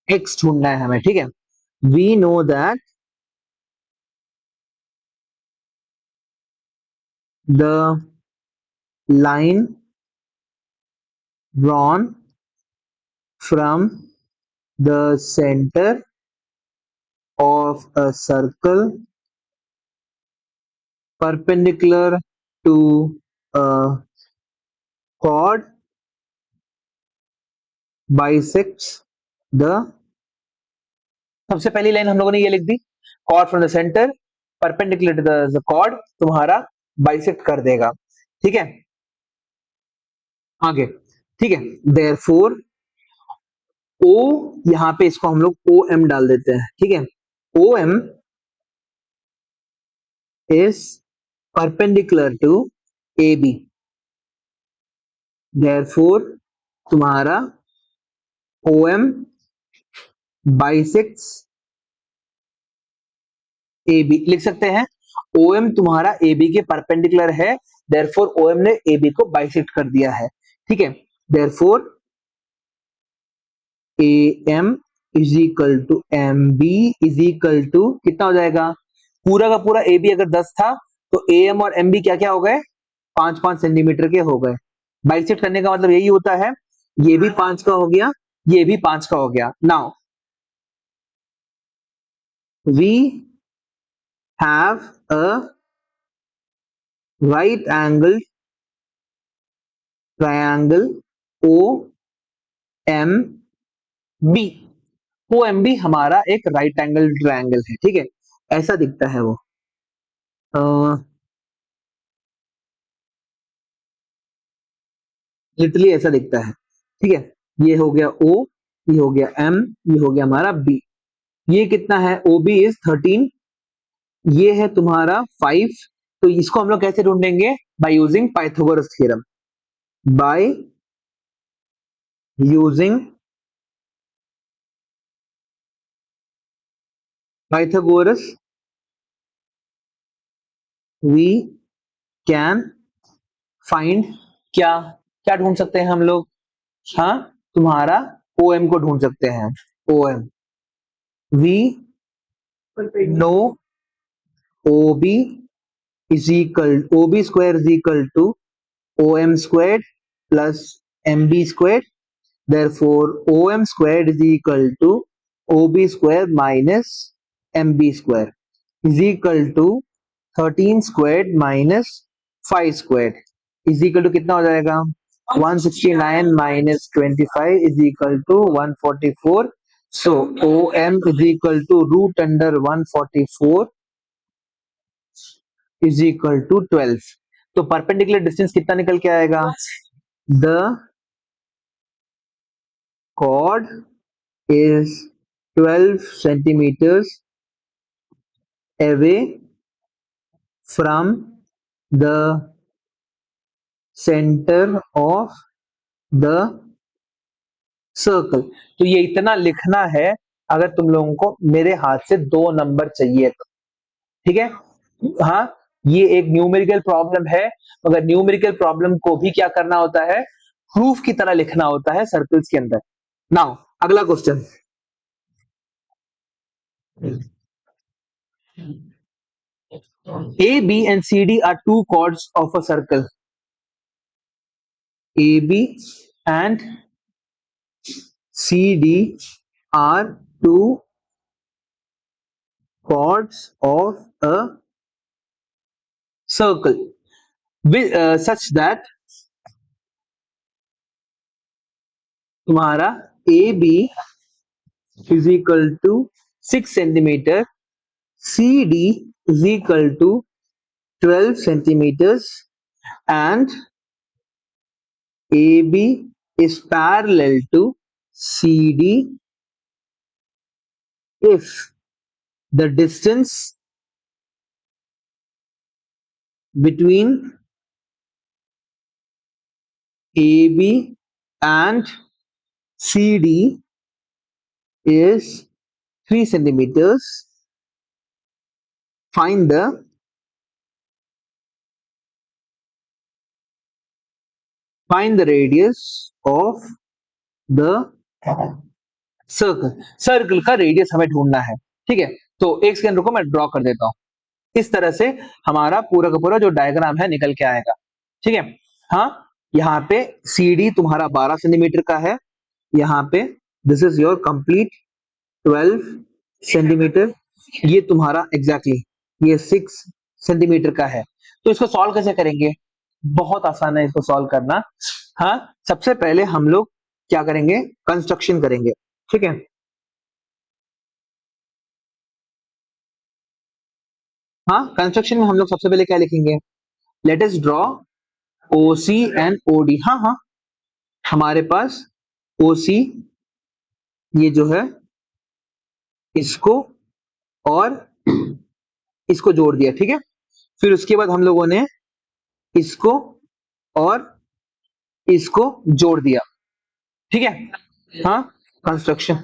x ढूंढना है हमें, ठीक है। We know that the line drawn from the center of a circle perpendicular to a chord bisects the, सबसे पहली लाइन हम लोगों ने ये लिख दी, chord from the center perpendicular to the chord तुम्हारा बाइसेक्ट कर देगा। ठीक है, आगे, ठीक है। देयरफॉर ओ, यहां पे इसको हम लोग ओ एम डाल देते हैं, ठीक है। O M is perpendicular to A B, therefore तुम्हारा O M bisects A B, लिख सकते हैं। ओ एम तुम्हारा ए बी के परपेंडिकुलर है, देयरफॉर ओ एम ने ए बी को बाइसेक्ट कर दिया है, ठीक है। Therefore A M is equal to M B is equal to कितना हो जाएगा, पूरा का पूरा ए बी अगर 10 था तो ए एम और एम बी क्या क्या हो गए, 5-5 सेंटीमीटर के हो गए। बाइसेक्ट करने का मतलब यही होता है, ये भी 5 का हो गया, ये भी 5 का हो गया। Now we have a right angle triangle O M B. O M B हमारा एक राइट एंगल ट्रायंगल है, ठीक है, ऐसा दिखता है वो। लिटरली ऐसा दिखता है, ठीक है। ये हो गया ओ, ये हो गया एम, ये हो गया हमारा बी। ये कितना है, ओ बी इज 13, ये है तुम्हारा 5। तो इसको हम लोग कैसे ढूंढेंगे, by using Pythagoras theorem, by using Pythagoras we can find, क्या क्या ढूंढ सकते हैं हम लोग, हाँ, तुम्हारा ओ एम को ढूंढ सकते हैं। O M, we know O B is equal, O B square is equal to O M square plus M B square, therefore OM squared is equal to OB square minus MB square is equal to 13 squared minus 5 squared is equal to कितना हो जाएगा, 169 minus 25 is equal to 144. So OM is equal to root under 144 is equal to 12. तो परपेंडिकुलर डिस्टेंस कितना निकल के आएगा, the chord is 12 centimeters away from the center of the circle। तो ये इतना लिखना है, अगर तुम लोगों को मेरे हाथ से 2 नंबर चाहिए तो, ठीक है। हाँ, ये एक न्यूमेरिकल प्रॉब्लम है, मगर न्यूमेरिकल प्रॉब्लम को भी क्या करना होता है, प्रूफ की तरह लिखना होता है सर्कल्स के अंदर। नाउ अगला question, A, B and C, D are two chords of a circle. A, B and C, D are two chords of a circle with, such that तुम्हारा A, B is equal to 6 centimeter, C, D is equal to 12 centimeters, and AB is parallel to CD if the distance between AB and CD is 3 centimeters. Find the radius of the circle. Circle का रेडियस हमें ढूंढना है, ठीक है। तो एक सेकंड रुको, मैं ड्रॉ कर देता हूं। इस तरह से हमारा पूरा का पूरा जो डायग्राम है निकल के आएगा, ठीक है। हाँ, यहाँ पे सी डी तुम्हारा 12 सेंटीमीटर का है, यहाँ पे this is your complete 12 centimetre, ये तुम्हारा एग्जैक्टली ये 6 सेंटीमीटर का है। तो इसको सॉल्व कैसे करेंगे, बहुत आसान है इसको सॉल्व करना। हाँ, सबसे पहले हम लोग क्या करेंगे, कंस्ट्रक्शन करेंगे, ठीक है। हाँ, कंस्ट्रक्शन में हम लोग सबसे पहले क्या लिखेंगे, let us draw OC and OD, हाँ हाँ, हमारे पास OC ये जो है इसको और इसको जोड़ दिया, ठीक है। फिर उसके बाद हम लोगों ने इसको और इसको जोड़ दिया, ठीक है। हाँ, कंस्ट्रक्शन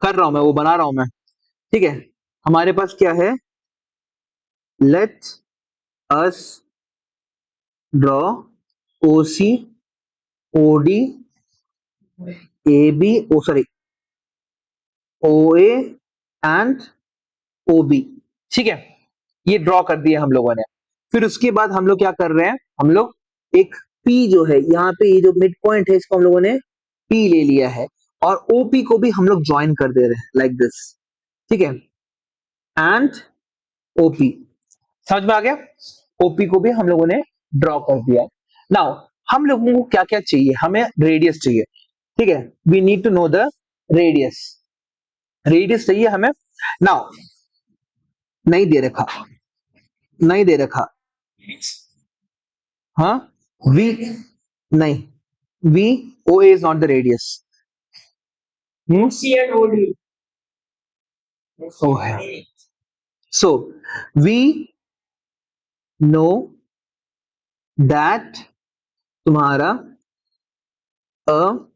कर रहा हूं मैं, वो बना रहा हूं मैं, ठीक है। हमारे पास क्या है, let us draw OC OD AB, oh sorry, OA and OB, ठीक है। ये ड्रॉ कर दिया हम लोगों ने। फिर उसके बाद हम लोग क्या कर रहे हैं, हम लोग एक P जो है यहाँ पे, ये जो मिड पॉइंट है इसको हम लोगों ने P ले लिया है, और OP को भी हम लोग ज्वाइन कर दे रहे हैं लाइक दिस, ठीक है। एंड OP, समझ में आ गया। OP को भी हम लोगों ने ड्रॉ कर दिया। नाउ हम लोगों को क्या क्या चाहिए, हमें रेडियस चाहिए, ठीक है। We need to know the radius, radius चाहिए हमें। नाउ नहीं दे रखा, नहीं दे रखा, हाँ, वी नहीं, we OA is not the radius, C and OD. O है। सो वी नो दैट तुम्हारा अ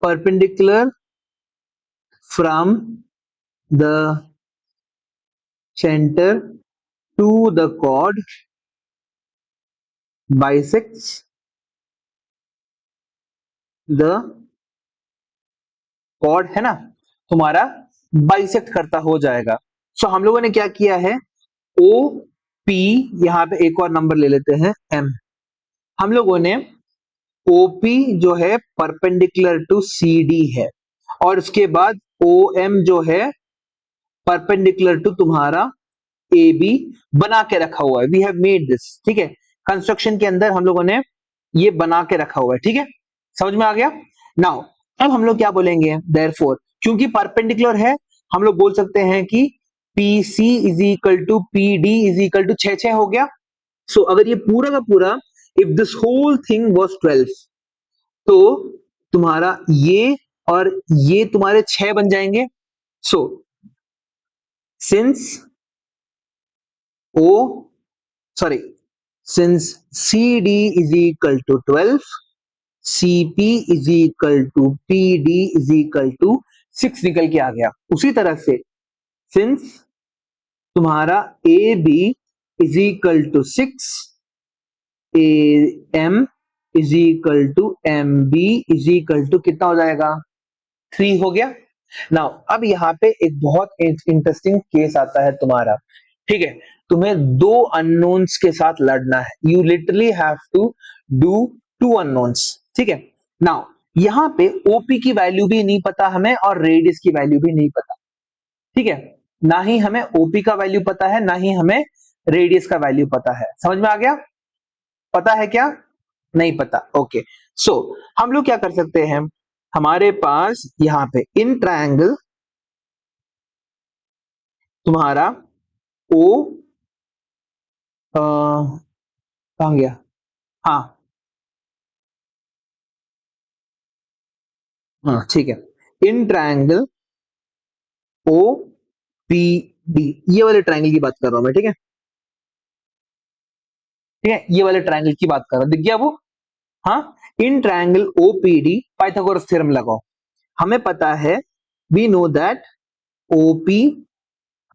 perpendicular from the center to the chord bisects the chord, है ना, तुम्हारा बाइसेक्ट करता हो जाएगा। सो हम लोगों ने क्या किया है, ओ पी, यहां पे एक और नंबर ले लेते हैं M, हम लोगों ने OP जो है परपेंडिकुलर टू CD है, और उसके बाद OM जो है परपेंडिकुलर टू तुम्हारा AB बना के रखा हुआ है। वी हैव मेड दिस, ठीक है। कंस्ट्रक्शन के अंदर हम लोगों ने ये बना के रखा हुआ है, ठीक है, समझ में आ गया। नाउ अब हम लोग क्या बोलेंगे, देयरफॉर, क्योंकि परपेंडिकुलर है, हम लोग बोल सकते हैं कि PC is equal to PD is equal to 6 हो गया। सो अगर ये पूरा का पूरा, if this whole thing was 12, तो तुम्हारा ये और ये तुम्हारे 6 बन जाएंगे। So since O sorry, since CD is equal to 12, CP is equal to PD is equal to 6 निकल के आ गया। उसी तरह से since तुम्हारा AB is equal to 6, AM is equal to MB is equal to कितना हो जाएगा, 3 हो गया। नाउ अब यहाँ पे एक बहुत इंटरेस्टिंग केस आता है तुम्हारा, ठीक है। तुम्हें दो अननोन्स के साथ लड़ना है, you literally have to do 2 unknowns, ठीक है। नाउ यहाँ पे OP की वैल्यू भी नहीं पता हमें, और रेडियस की वैल्यू भी नहीं पता, ठीक है। ना ही हमें OP का वैल्यू पता है, ना ही हमें रेडियस का वैल्यू पता है। समझ में आ गया, पता है क्या, नहीं पता, ओके। सो हम लोग क्या कर सकते हैं, हमारे पास यहाँ पे इन ट्रायंगल तुम्हारा O कहां गया, हाँ हाँ ठीक है, इन ट्रायंगल OPD, ये वाले ट्रायंगल की बात कर रहा हूं मैं, ठीक है, ठीक है, ये वाले ट्रायंगल की बात कर रहा हूं, दिख गया वो, हाँ। In triangle OPD Pythagoras theorem लगाओ, हमें पता है, we know that OP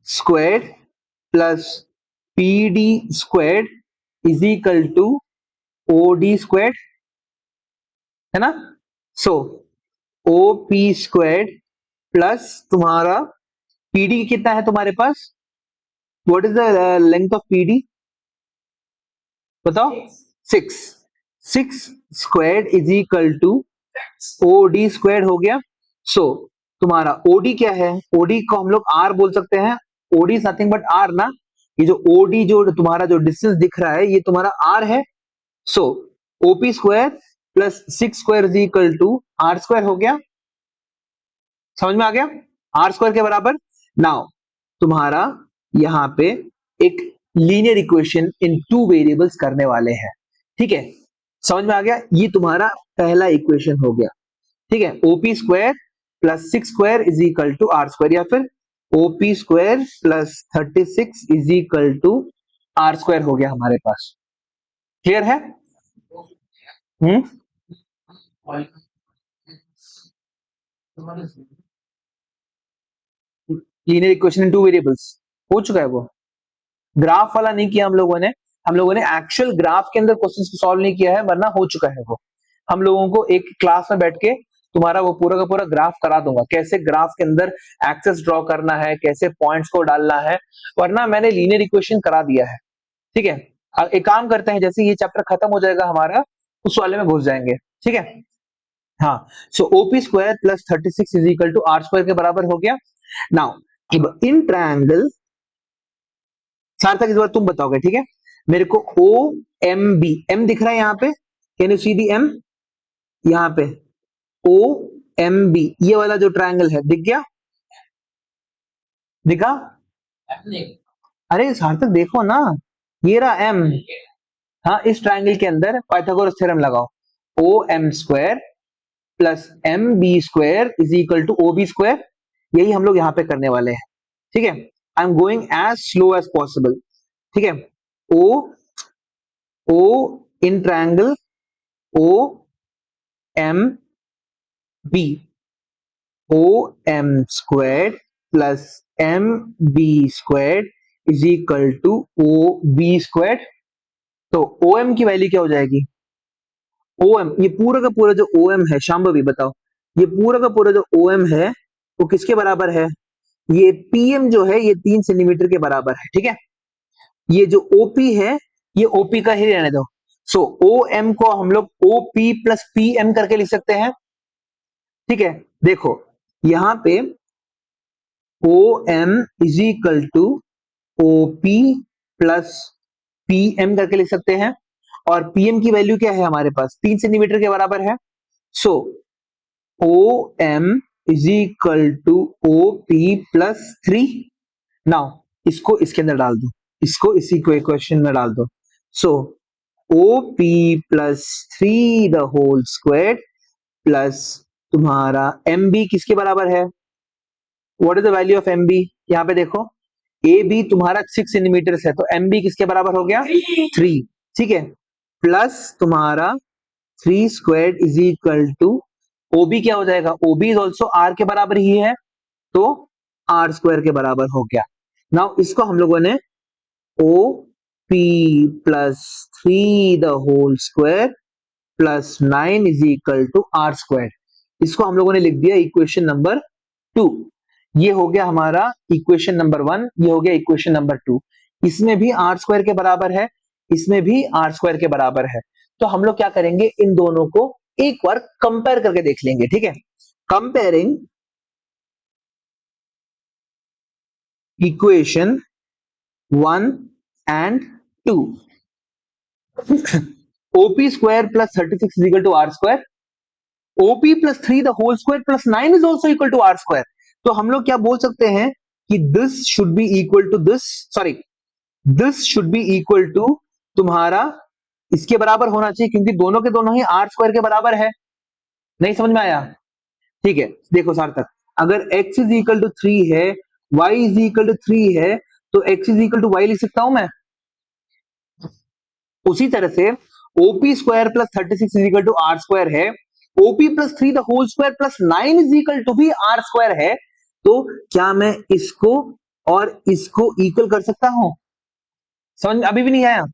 squared plus PD squared is equal to OD squared, है ना। सो OP स्क्वायर्ड प्लस तुम्हारा PD कितना है तुम्हारे पास, what is the length of PD, बताओ, 6, 6 squared is equal to OD squared हो गया। सो तुम्हारा OD क्या है, OD को हम लोग R बोल सकते हैं, OD is nothing but R ना, ये जो OD जो तुम्हारा जो डिस्टेंस दिख रहा है ये तुम्हारा R है। So OP square plus 6 square is equal to R square हो गया, समझ में आ गया, R स्क्वायर के बराबर। नाउ तुम्हारा यहाँ पे एक लीनियर इक्वेशन इन 2 वेरिएबल्स करने वाले हैं। ठीक है, समझ में आ गया? ये तुम्हारा पहला इक्वेशन हो गया। ठीक है, OP square plus 6 square is equal to R square, या फिर OP square plus 36 is equal to R square हो गया हमारे पास। क्लियर है? Hmm, linear equation in 2 variables हो चुका है वो। ग्राफ वाला नहीं किया हम लोगों ने एक्चुअल ग्राफ के अंदर क्वेश्चंस को सॉल्व नहीं किया है, वरना हो चुका है वो। हम लोगों को एक क्लास में बैठ के तुम्हारा वो पूरा का पूरा ग्राफ करा दूंगा, कैसे ग्राफ के अंदर एक्सेस ड्रॉ करना है, कैसे पॉइंट्स को डालना है, वरना मैंने लीनियर इक्वेशन करा दिया है। ठीक है, अब एक काम करते हैं, जैसे ये चैप्टर खत्म हो जाएगा हमारा, उस वाले में घुस जाएंगे। ठीक है, हाँ। So OP square plus 36 is equal to R square के बराबर हो गया। नाउ इन ट्रायंगल, सार्थक इस बार तुम बताओगे, ठीक है? मेरे को ओ एम बी, एम दिख रहा है यहाँ पे, can you see the M? यहाँ पे ओ एम बी, ये वाला जो ट्रायंगल है दिख गया? दिखा? अरे सार्थक देखो ना, ये रहा एम। हाँ, इस ट्रायंगल के अंदर पाइथागोरस थ्योरम लगाओ, O M square plus M B square is equal to O B square. यही हम लोग यहाँ पे करने वाले हैं। ठीक है, I am going as slow as possible. ठीक है, O O in triangle O M B, O M square plus M B square is equal to O B square. तो ओ एम की वैल्यू क्या हो जाएगी? ओ एम, ये पूरा का पूरा जो ओ एम है, शांभवी बताओ, ये पूरा का पूरा जो ओ एम है वो किसके बराबर है? ये पीएम जो है ये 3 सेंटीमीटर के बराबर है। ठीक है, ये जो ओपी है ये ओपी का ही रहने दो। सो ओ एम को हम लोग O P plus P M करके लिख सकते हैं। ठीक है, देखो यहां पे O M is equal to O P plus P M करके लिख सकते हैं, और पीएम की वैल्यू क्या है हमारे पास? 3 सेंटीमीटर के बराबर है। So O M is equal to O P plus 3। Now इसको इसके अंदर डाल दो, इसको इसी को इक्वेशन में डाल दो। So O P plus 3 the whole square plus तुम्हारा एम बी किसके बराबर है? What is the value of M B? यहाँ पे देखो, ए बी तुम्हारा 6 सेंटीमीटर है, तो एम बी किसके बराबर हो गया? 3। ठीक है, प्लस तुम्हारा 3 स्क्वायर इज इक्वल टू ओबी क्या हो जाएगा? ओबी इज ऑल्सो आर के बराबर ही है, तो आर स्क्वायर के बराबर हो गया। नाउ इसको हम लोगों ने O P plus 3 the whole square plus 9 is equal to R square, इसको हम लोगों ने लिख दिया इक्वेशन नंबर 2। ये हो गया हमारा इक्वेशन नंबर 1, ये हो गया इक्वेशन नंबर 2। इसमें भी आर स्क्वायर के बराबर है, इसमें भी आर स्क्वायर के बराबर है। तो हम लोग क्या करेंगे, इन दोनों को एक बार कंपेयर करके देख लेंगे। ठीक है, comparing equation 1 and 2। OP square plus 36 is equal to R square, OP plus 3 the whole square plus 9 is also equal to R square. तो हम लोग क्या बोल सकते हैं कि this should be equal to this, sorry this should be equal to तुम्हारा इसके बराबर होना चाहिए, क्योंकि दोनों के दोनों ही आर स्क्वायर के बराबर है। नहीं समझ में आया? ठीक है, देखो सार्थक, अगर x इज इक्वल टू 3 है, y इज इक्वल टू 3 है, तो x is equal to y लिख सकता हूं मैं। उसी तरह से OP square plus 36 is equal to R square है, OP plus 3 the whole square plus 9 is equal to भी आर स्क्वायर है। तो क्या मैं इसको और इसको इक्वल कर सकता हूं? समझ अभी भी नहीं आया?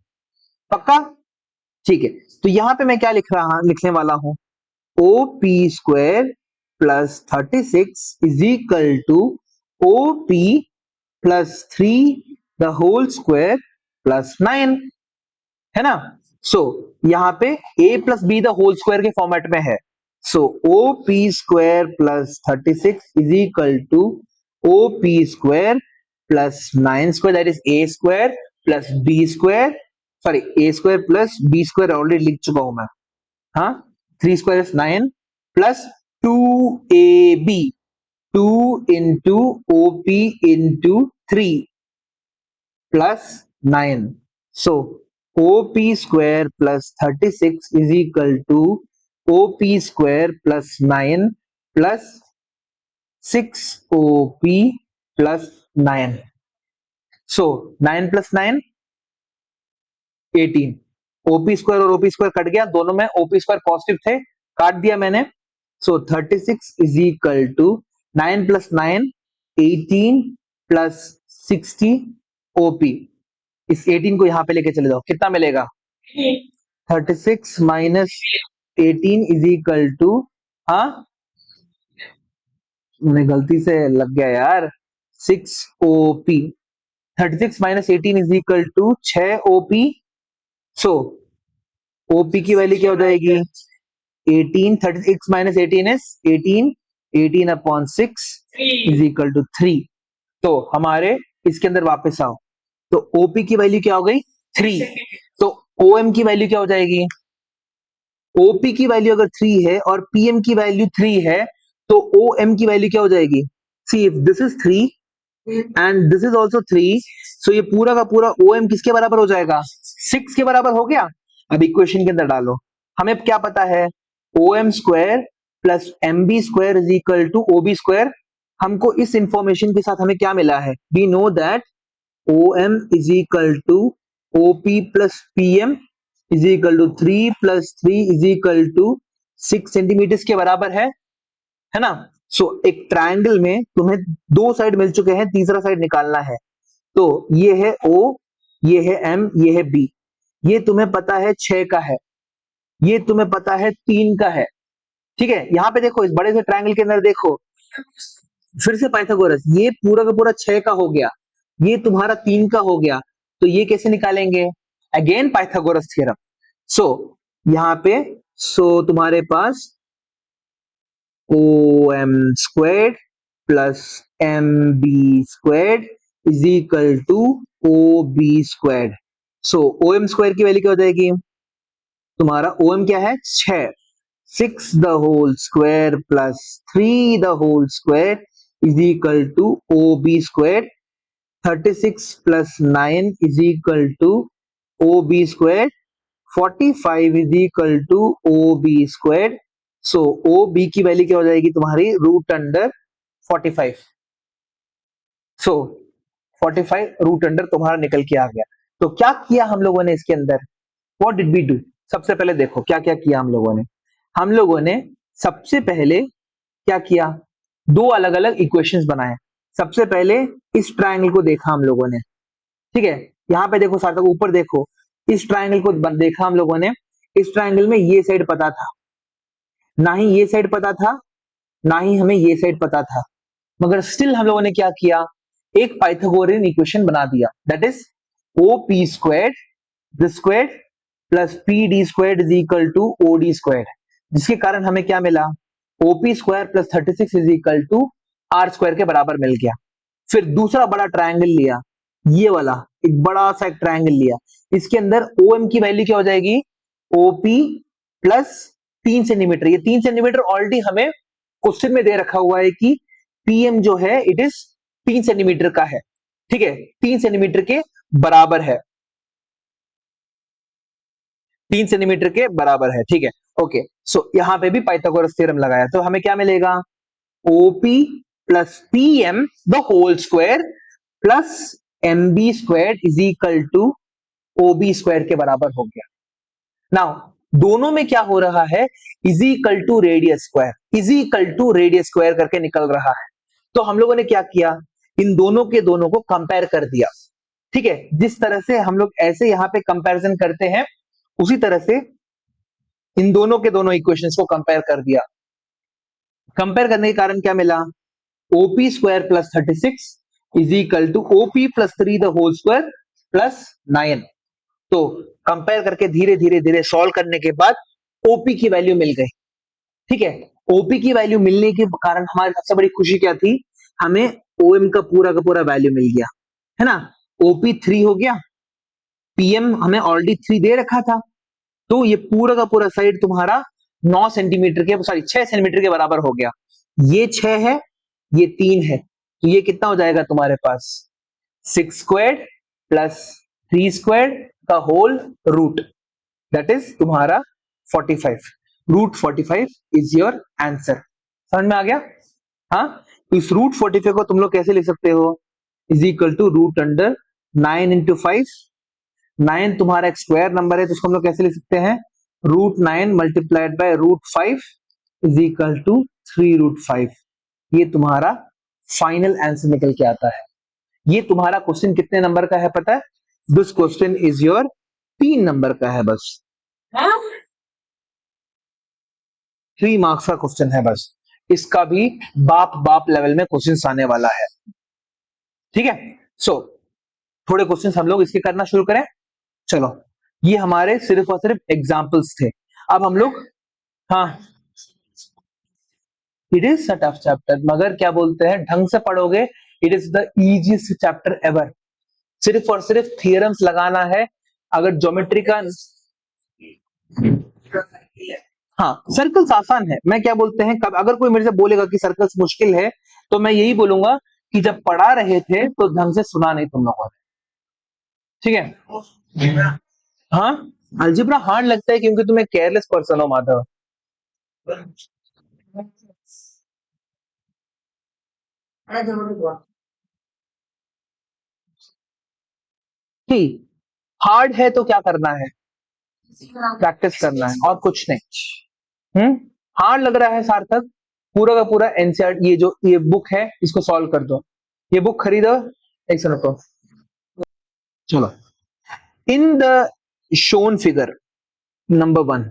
पक्का? ठीक है, तो यहां पे मैं क्या लिखने वाला हूं, O P square plus 36 is equal to O P plus 3 the whole square plus 9, है ना? सो यहां पे a plus B the whole square के फॉर्मेट में है। So O P square plus 36 is equal to O P square plus 9 square, that is a square plus b square, sorry a square plus b square already लिख चुका हूं मैं। हाँ, 3 square is 9 plus 2ab, 2 into O P into 3, plus 9. So OP square plus 36 is equal to OP square plus 9 plus 6OP plus 9. So 9 plus 9 18. OP square और OP स्क्वायर कट गया, दोनों में OP स्क्वायर पॉजिटिव थे, काट दिया मैंने. So 36 is equal to 9 plus 9 18 plus 60 OP. इस 18 को यहां पे लेके चले जाओ, कितना मिलेगा? 36 माइनस 18 इज इक्वल टू, हाँ मैंने गलती से लग गया यार, 6 OP. 36 minus 18 is equal to 6 OP. So OP की वैल्यू क्या हो जाएगी? 18. 36 minus 18 is 18. 18 upon 6 is equal to 3. तो हमारे इसके अंदर वापस आओ, तो OP की वैल्यू क्या हो गई? 3. तो OM की वैल्यू क्या हो जाएगी? OP की वैल्यू अगर 3 है और PM की वैल्यू 3 है, तो OM की वैल्यू क्या हो जाएगी? See if this is 3 and this is also 3, सो ये पूरा का पूरा OM किसके बराबर हो जाएगा? 6 के बराबर हो गया. अब इक्वेशन के अंदर डालो, हमें क्या पता है? OM square plus MB square is equal to OB square. हमको इस इंफॉर्मेशन के साथ हमें क्या मिला है? We know that OM is equal to OP plus PM is equal to 3 plus 3 is equal to 6 centimetre के बराबर है ना? सो एक ट्रायंगल में तुम्हें दो साइड मिल चुके हैं, तीसरा साइड निकालना है. तो ये है O, ये है M, ये है B. ये तुम्हें पता है 6 का है, ये तुम्हें पता है 3 का है. ठीक है, यहां पे देखो, इस बड़े से ट्रायंगल के अंदर देखो, फिर से पाइथागोरस, ये पूरा का पूरा 6 का हो गया, ये तुम्हारा 3 का हो गया, तो ये कैसे निकालेंगे? Again Pythagoras theorem. सो यहां पे तुम्हारे पास OM squared plus MB squared is equal to OB squared. So OM square की वैल्यू क्या हो जाएगी? तुम्हारा OM क्या है? 6. 6 the whole square plus 3 the whole square is equal to OB square. 36 plus 9 is equal to OB squared. 45 is equal to OB squared. So OB की वैल्यू क्या हो जाएगी तुम्हारी? Root under 45. So 45 root under तुम्हारा निकल के आ गया. तो क्या किया हम लोगों ने इसके अंदर? What did we do? सबसे पहले देखो क्या क्या किया हम लोगों ने. हम लोगों ने सबसे पहले क्या किया? दो अलग अलग इक्वेशंस बनाए. सबसे पहले इस ट्रायंगल को देखा हम लोगों ने. ठीक है, यहां पे देखो सार्थक, ऊपर देखो, इस ट्रायंगल को देखा हम लोगों ने. इस ट्रायंगल में ये साइड पता था, ना ही ये साइड पता था, ना ही हमें ये साइड पता था, मगर स्टिल हम लोगों ने क्या किया? एक पाइथागोरियन इक्वेशन बना दिया, that is OP squared this squared plus PD squared is equal to OD squared. जिसके कारण हमें क्या मिला? OP square plus 36 is equal to R square के बराबर मिल गया. फिर दूसरा बड़ा ट्रायंगल लिया, ये वाला एक बड़ा सा एक ट्रायंगल लिया. इसके अंदर OM की वैल्यू क्या हो जाएगी? OP plus 3 centimetre. ये 3 सेंटीमीटर ऑलरेडी हमें क्वेश्चन में दे रखा हुआ है कि PM जो है इट इज 3 सेंटीमीटर का है. ठीक है, 3 सेंटीमीटर के बराबर है, 3 सेंटीमीटर के बराबर है. ठीक है, ओके. सो यहां पे भी पाइथागोरस थ्योरम लगाया, तो हमें क्या मिलेगा? OP plus PM the whole square plus MB square is equal to OB square के बराबर हो गया. नाउ दोनों में क्या हो रहा है? Is equal to radius square, is equal to radius square करके निकल रहा है. तो हम लोगों ने क्या किया? इन दोनों के दोनों को कंपेयर कर दिया. ठीक है, जिस तरह से हम लोग ऐसे यहां पे कंपैरिजन करते हैं, उसी तरह से इन दोनों के दोनों इक्वेशंस को कंपेयर कर दिया. कंपेयर करने के कारण क्या मिला? OP square plus 36 is equal to OP plus 3 the whole square plus 9. तो कंपेयर करके धीरे धीरे धीरे सॉल्व करने के बाद OP की वैल्यू मिल गई. ठीक है, OP की वैल्यू मिलने के कारण हमारी सबसे बड़ी खुशी क्या थी? हमें OM का पूरा वैल्यू मिल गया, है ना? OP 3 हो गया, PM हमें ऑलरेडी 3 दे रखा था, तो ये पूरा का पूरा साइड तुम्हारा 9 सेंटीमीटर के, सॉरी 6 सेंटीमीटर के बराबर हो गया. ये 6 है, ये 3 है, तो ये कितना हो जाएगा तुम्हारे पास? 6 स्क्वायर्ड प्लस 3 स्क्वायर का होल रूट, दैट इज तुम्हारा 45। Root 45 is your answer. समझ में आ गया? हाँ, इस रूट 45 को तुम लोग कैसे लिख सकते हो? Is equal to root under 9 into 5। 9 तुम्हारा एक स्क्वायर नंबर है तो उसको हम लोग कैसे लिख सकते हैं? Root 9 multiplied by root 5 is equal to 3 root 5। ये तुम्हारा फाइनल आंसर निकल के आता है। ये तुम्हारा क्वेश्चन कितने नंबर का है पता है? This question is your 3 number का है बस। 3 मार्क्स का क्वेश्चन है बस। इसका भी बाप बाप लेवल में क्वेश्चन आने वाला है। ठीक है, सो थोड़े क्वेश्चन हम लोग इसके करना शुरू करें। चलो, ये हमारे सिर्फ और सिर्फ एग्जाम्पल्स थे। अब हम लोग, हाँ, it is a tough chapter, मगर क्या बोलते हैं, ढंग से पढ़ोगे it is the easiest chapter ever. सिर्फ और सिर्फ थियरम्स लगाना है। अगर ज्योमेट्री का, हाँ, सर्कल्स आसान है। मैं क्या बोलते हैं, कब अगर कोई मेरे से बोलेगा कि सर्कल्स मुश्किल है तो मैं यही बोलूंगा कि जब पढ़ा रहे थे तो ढंग से सुना नहीं तुम लोगों ने। ठीक है, हाँ, अलजेब्रा हार्ड लगता है क्योंकि तुम एक केयरलेस पर्सन हो माधव। ठीक, हार्ड है तो क्या करना है? प्रैक्टिस करना है और कुछ नहीं। हार्ड लग रहा है सार्थक, पूरा का पूरा एनसीईआरटी, ये जो ये बुक है इसको सॉल्व कर दो। ये बुक खरीदो। एक सेकंड रुको। चलो, in the shown figure number 1,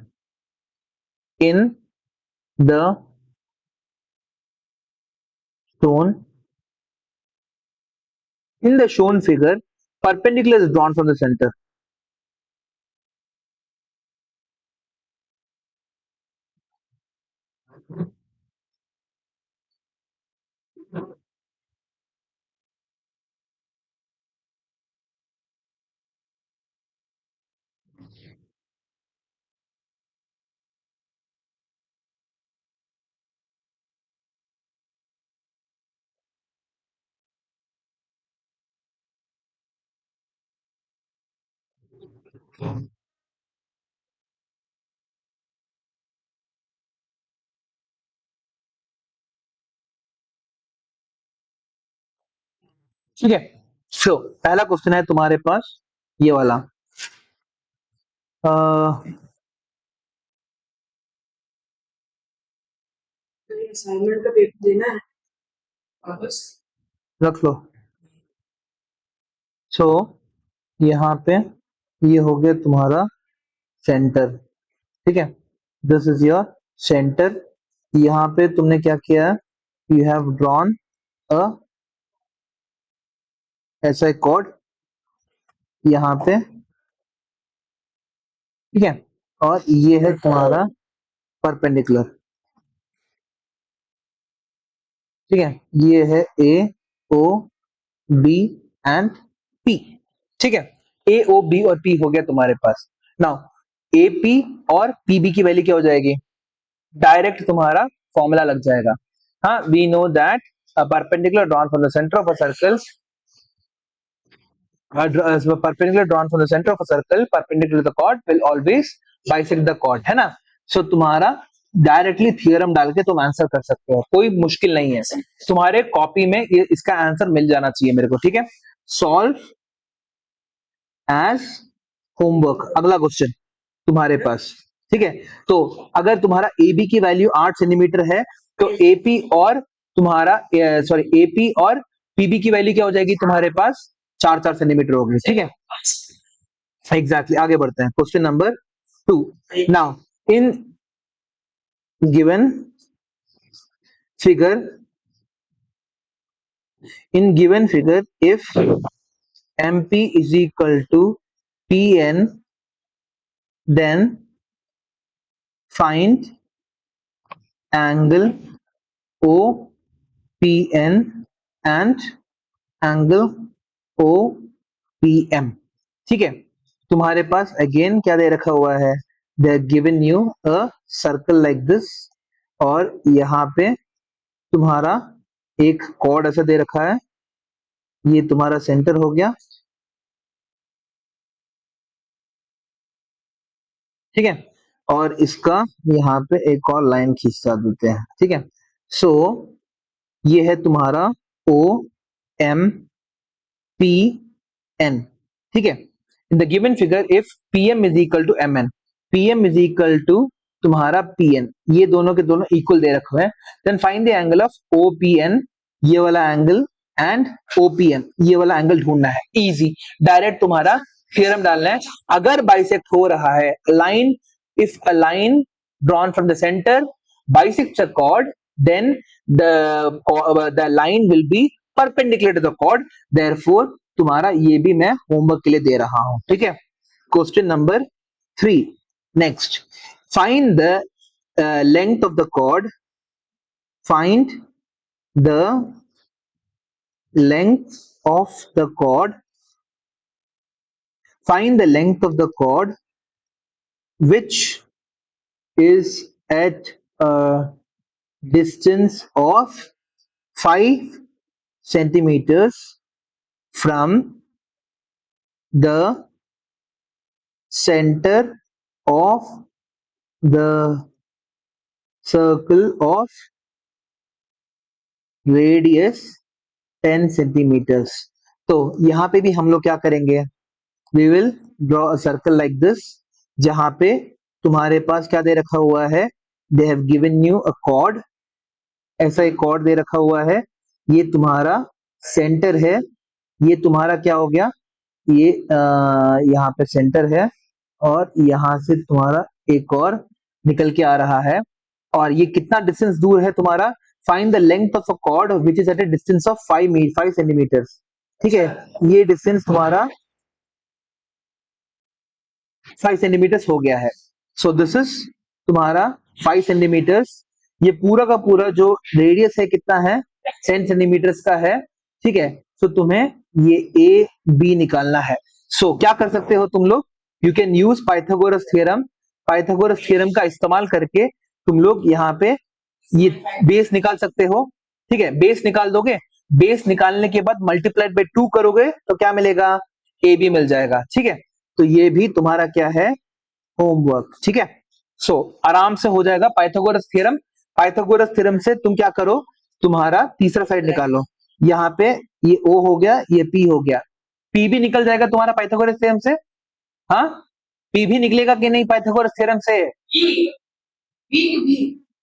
in the shown in the shown figure, perpendicular is drawn from the center. ठीक है, सो पहला क्वेश्चन है तुम्हारे पास ये वाला। असाइनमेंट का पेपर देना है वापस, रख लो। सो यहाँ पे ये हो गया तुम्हारा सेंटर। ठीक है, दिस इज योर सेंटर। यहाँ पे तुमने क्या किया? यू हैव ड्रॉन अ ऐसा एक कॉर्ड यहाँ पे। ठीक है, और ये है तुम्हारा परपेंडिकुलर। ठीक है, ये है ए ओ बी एंड पी। ठीक है, ए ओ बी और पी हो गया तुम्हारे पास। नाउ ए पी और पीबी की वैल्यू क्या हो जाएगी? डायरेक्ट तुम्हारा फॉर्मूला लग जाएगा। हाँ, we know that perpendicular drawn from the centre of a circle, perpendicular drawn from the center of a circle perpendicular to the chord will always bisect the chord, है ना? सो तुम्हारा डायरेक्टली थियरम डाल के तुम आंसर कर सकते हो, कोई मुश्किल नहीं है। तुम्हारे कॉपी में ये इसका आंसर मिल जाना चाहिए मेरे को। ठीक है, सॉल्व एज होमवर्क। अगला क्वेश्चन तुम्हारे पास। ठीक है, तो अगर तुम्हारा ए बी की वैल्यू 8 सेंटीमीटर है तो एपी और तुम्हारा सॉरी एपी और पीबी की वैल्यू क्या हो जाएगी तुम्हारे पास? 4-4 सेंटीमीटर होगी। ठीक है, एग्जैक्टली। आगे बढ़ते हैं, question number 2। Now in given figure, if MP is equal to PN, then find angle OPN and angle OPM। ठीक है, तुम्हारे पास अगेन क्या दे रखा हुआ है? They given you a circle like this, और यहाँ पे तुम्हारा एक कॉर्ड ऐसा दे रखा है। ये तुम्हारा सेंटर हो गया। ठीक है, और इसका यहाँ पे एक और लाइन खींचा देते हैं, ठीक है। सो ये है तुम्हारा ओ एम पी एन, ठीक है। In the given figure if P M is equal to M N, P M is equal to तुम्हारा पी एन, ये दोनों के दोनों इक्वल दे रखे हैं, then find the angle of O P N, ये वाला angle, and O P N, ये वाला एंगल ढूंढना है। इजी, डायरेक्ट तुम्हारा थ्योरम डालना है। अगर बाइसेक्ट हो रहा है line, if a line drawn from the centre bisects a chord, then the line will be perpendicular to the chord, therefore तुम्हारा ये भी मैं होमवर्क के लिए दे रहा हूं, ठीक है। Question number 3, next, find the length of the chord, find the length of the chord, find the length of the chord which is at a distance of 5 centimeters from the center of the circle of radius 10 centimeters। तो यहां पे भी हम लोग क्या करेंगे, we will draw a circle like this, जहां पे तुम्हारे पास क्या दे रखा हुआ है, they have given you a chord, ऐसा एक chord दे रखा हुआ है, ये तुम्हारा सेंटर है, ये तुम्हारा क्या हो गया, ये यहाँ पे सेंटर है, और यहाँ से तुम्हारा एक और निकल के आ रहा है, और ये कितना डिस्टेंस दूर है तुम्हारा, find the length of a chord which is at a distance of 5 centimetre, ठीक है। ये डिस्टेंस तुम्हारा 5 सेंटीमीटर हो गया है। सो दिस इज तुम्हारा 5 सेंटीमीटर, ये पूरा का पूरा जो रेडियस है कितना है, 10 सेंटीमीटर का है, ठीक है। सो तुम्हें ये ए बी निकालना है। सो क्या कर सकते हो तुम लोग, you can use Pythagoras theorem, Pythagoras theorem का इस्तेमाल करके तुम लोग यहाँ पे ये बेस निकाल सकते हो, ठीक है। बेस निकाल दोगे, बेस निकालने के बाद मल्टीप्लाइड बाय 2 करोगे तो क्या मिलेगा, ए बी मिल जाएगा, ठीक है। तो ये भी तुम्हारा क्या है, होमवर्क, ठीक है। सो आराम से हो जाएगा पाइथागोरस थ्योरम। पाइथागोरस थ्योरम से तुम क्या करो, तुम्हारा तीसरा साइड निकालो, यहाँ पे ये ओ हो गया, ये पी हो गया, पी भी निकल जाएगा तुम्हारा पाइथागोरस थ्योरम से। हाँ, पी भी निकलेगा कि नहीं पाइथागोरस थ्योरम से,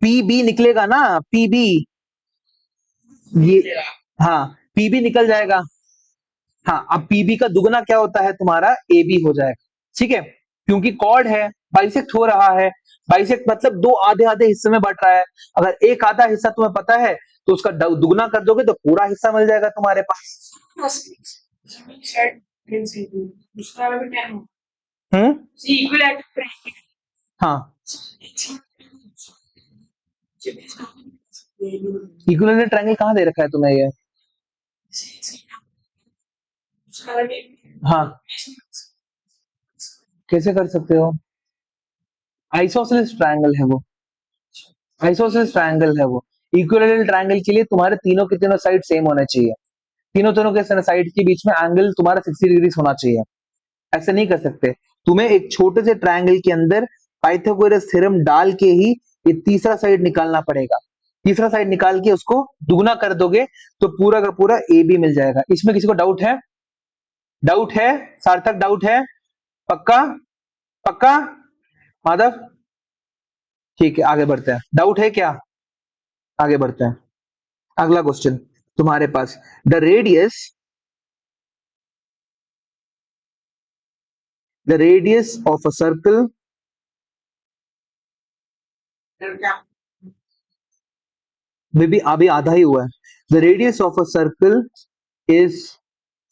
पी बी निकलेगा ना, पी बी, ये हाँ, पी बी निकल जाएगा। हाँ, अब पीबी का दुगना क्या होता है तुम्हारा, ए बी हो जाएगा, ठीक है। क्योंकि कॉर्ड है, बाइसेक्ट हो रहा है, बाइसेक्ट मतलब दो आधे आधे हिस्से में बट रहा है, अगर एक आधा हिस्सा तुम्हें पता है तो उसका दुगना कर दोगे तो पूरा हिस्सा मिल जाएगा तुम्हारे पास। हम्म, हाँ, इक्विलेटरल ट्रायंगल कहाँ दे रखा है तुम्हें ये, हाँ, कैसे कर सकते हो, आइसोसेलेस ट्रायंगल है वो, आइसोसेलेस ट्रायंगल है वो। इक्विलेटरल ट्रायंगल के लिए तुम्हारे तीनों के तीनों साइड सेम होने चाहिए, तीनों तीनों के साइड के बीच में एंगल तुम्हारा 60 डिग्री होना चाहिए, ऐसे नहीं कर सकते। तुम्हें एक छोटे से ट्रायंगल के अंदर पाइथागोरस थ्योरम डाल के ही ये तीसरा साइड निकालना पड़ेगा, तीसरा साइड निकाल के उसको दुगना कर दोगे तो पूरा का पूरा ए बी मिल जाएगा। इसमें किसी को डाउट है, डाउट है, सार्थक डाउट है, पक्का, पक्का, माधव, ठीक है आगे बढ़ते हैं, डाउट है क्या, आगे बढ़ते हैं। अगला क्वेश्चन तुम्हारे पास, the radius of a circle, में भी अभी आधा ही हुआ है, the radius of a circle is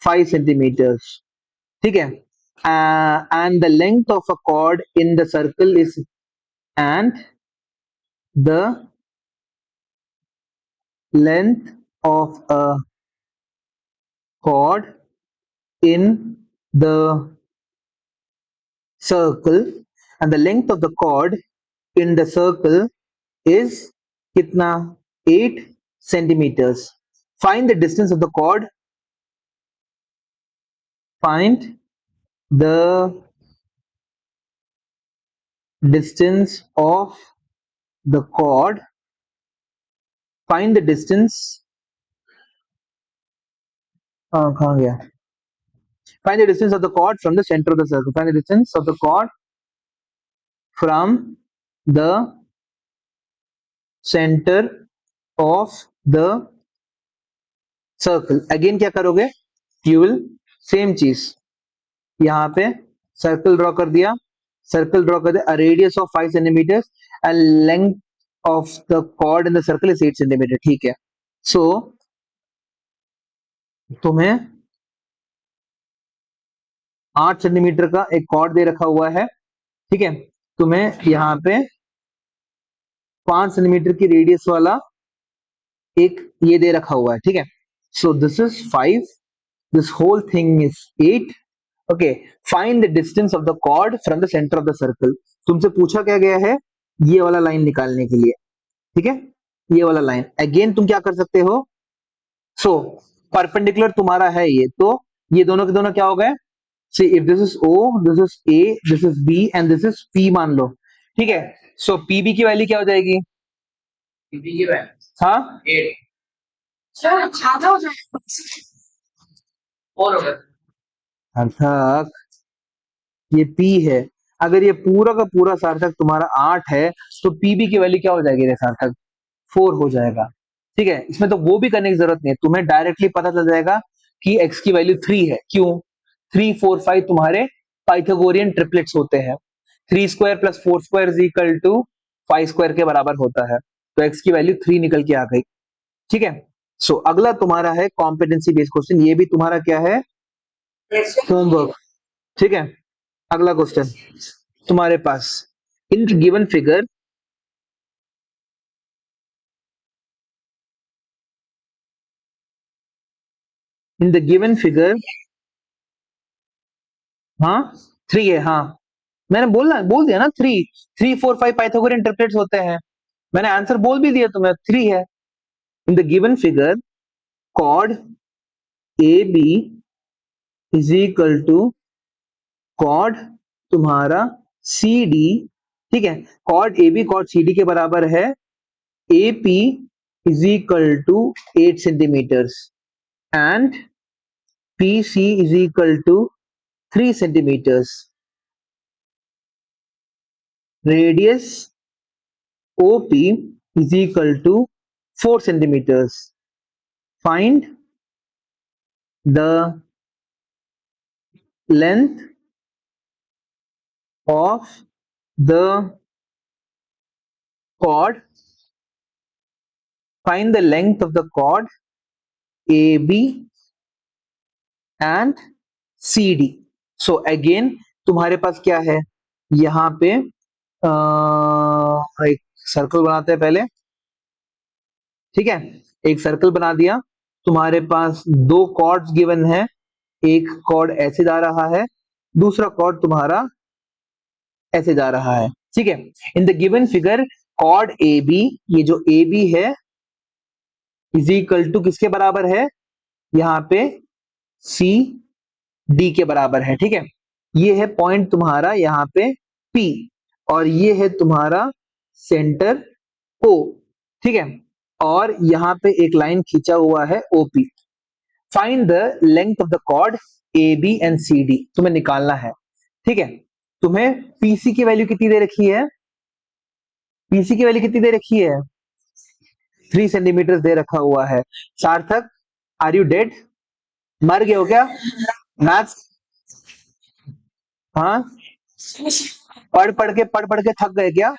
5 centimetres, ठीक है, and the length of a chord in the circle is, and the length of a chord in the circle, and the length of the chord in the circle is कितना, 8 centimeters। Find the distance of the chord, find the distance of the chord, find the distance, कहाँ गया, find the distance of the chord from the center of the circle, find the distance of the chord from the center of the circle. Again क्या करोगे, यू विल सेम चीज, यहाँ पे सर्कल ड्रॉ कर दिया, सर्कल ड्रॉ कर दिया, radius of 5 centimetre and length of the chord in the circle is 8 centimetre. ठीक है, सो तुम्हें 8 सेंटीमीटर का एक कॉर्ड दे रखा हुआ है। ठीक है, तुम्हें यहाँ पे 5 सेंटीमीटर की रेडियस वाला एक ये दे रखा हुआ है। ठीक है, so this is 5, this whole thing is 8. okay, find the distance of the chord from the center of the circle। तुमसे पूछा क्या गया है, ये वाला लाइन निकालने के लिए। ठीक है, ये वाला लाइन, अगेन तुम क्या कर सकते हो, सो परपेंडिकुलर तुम्हारा है ये, तो ये दोनों के दोनों क्या हो गए, see if this is O, this is A, this is B and this is P मान लो। ठीक है, सो PB की वैल्यू क्या हो जाएगी, PB की वैल्यू हाँ 8 ज्यादा हो जाएगा और सार्थक ये P है, अगर ये पूरा का पूरा सार्थक तुम्हारा 8 है तो PB की वैल्यू क्या हो जाएगी रे सार्थक, 4 हो जाएगा। ठीक है, इसमें तो वो भी करने की जरूरत नहीं है, तुम्हें डायरेक्टली पता चल जाएगा कि x की वैल्यू 3 है। क्यों, 3 4 5 तुम्हारे पाइथागोरियन ट्रिपलेट्स होते हैं, 3 square plus 4 square is equal to 5 square के बराबर होता है, तो x की वैल्यू 3 निकल के आ गई। ठीक है, सो अगला तुम्हारा है कॉम्पिटेंसी बेस्ड क्वेश्चन, ये भी तुम्हारा क्या है, होमवर्क। ठीक है, अगला क्वेश्चन तुम्हारे पास, in given figure in the given figure, हाँ 3 है, हाँ मैंने बोल दिया ना, 3 3 4 5 पाइथागोरियन ट्रिपलेट्स होते हैं, मैंने आंसर बोल भी दिया तुम्हें, 3 है। In the given figure chord A B is equal to chord तुम्हारा सी डी। ठीक है, chord A B chord C D के बराबर है, A P is equal to 8 centimetres and P C is equal to 3 centimetres. रेडियस OP is equal to 4 centimeters. Find the length of the chord. Find the length of the chord AB and CD. So again तुम्हारे पास क्या है, यहाँ पे एक सर्कल बनाते हैं पहले। ठीक है, एक सर्कल बना दिया, तुम्हारे पास दो कॉर्ड्स गिवन है, एक कॉर्ड ऐसे जा रहा है, दूसरा कॉर्ड तुम्हारा ऐसे जा रहा है। ठीक है, in the given figure chord A B, ये जो ए बी है इज इक्वल टू किसके बराबर है, यहाँ पे सी डी के बराबर है। ठीक है, ये है पॉइंट तुम्हारा यहाँ पे P और ये है तुम्हारा सेंटर O। ठीक है, और यहाँ पे एक लाइन खींचा हुआ है OP। Find the length of the chord AB and CD, तुम्हें निकालना है। ठीक है, तुम्हें PC की वैल्यू कितनी दे रखी है, PC की वैल्यू कितनी दे रखी है, 3 सेंटीमीटर दे रखा हुआ है। सार्थक आर यू डेड, मर गए हो क्या, मैथ्स हाँ पढ़ पढ़ के थक गए क्या,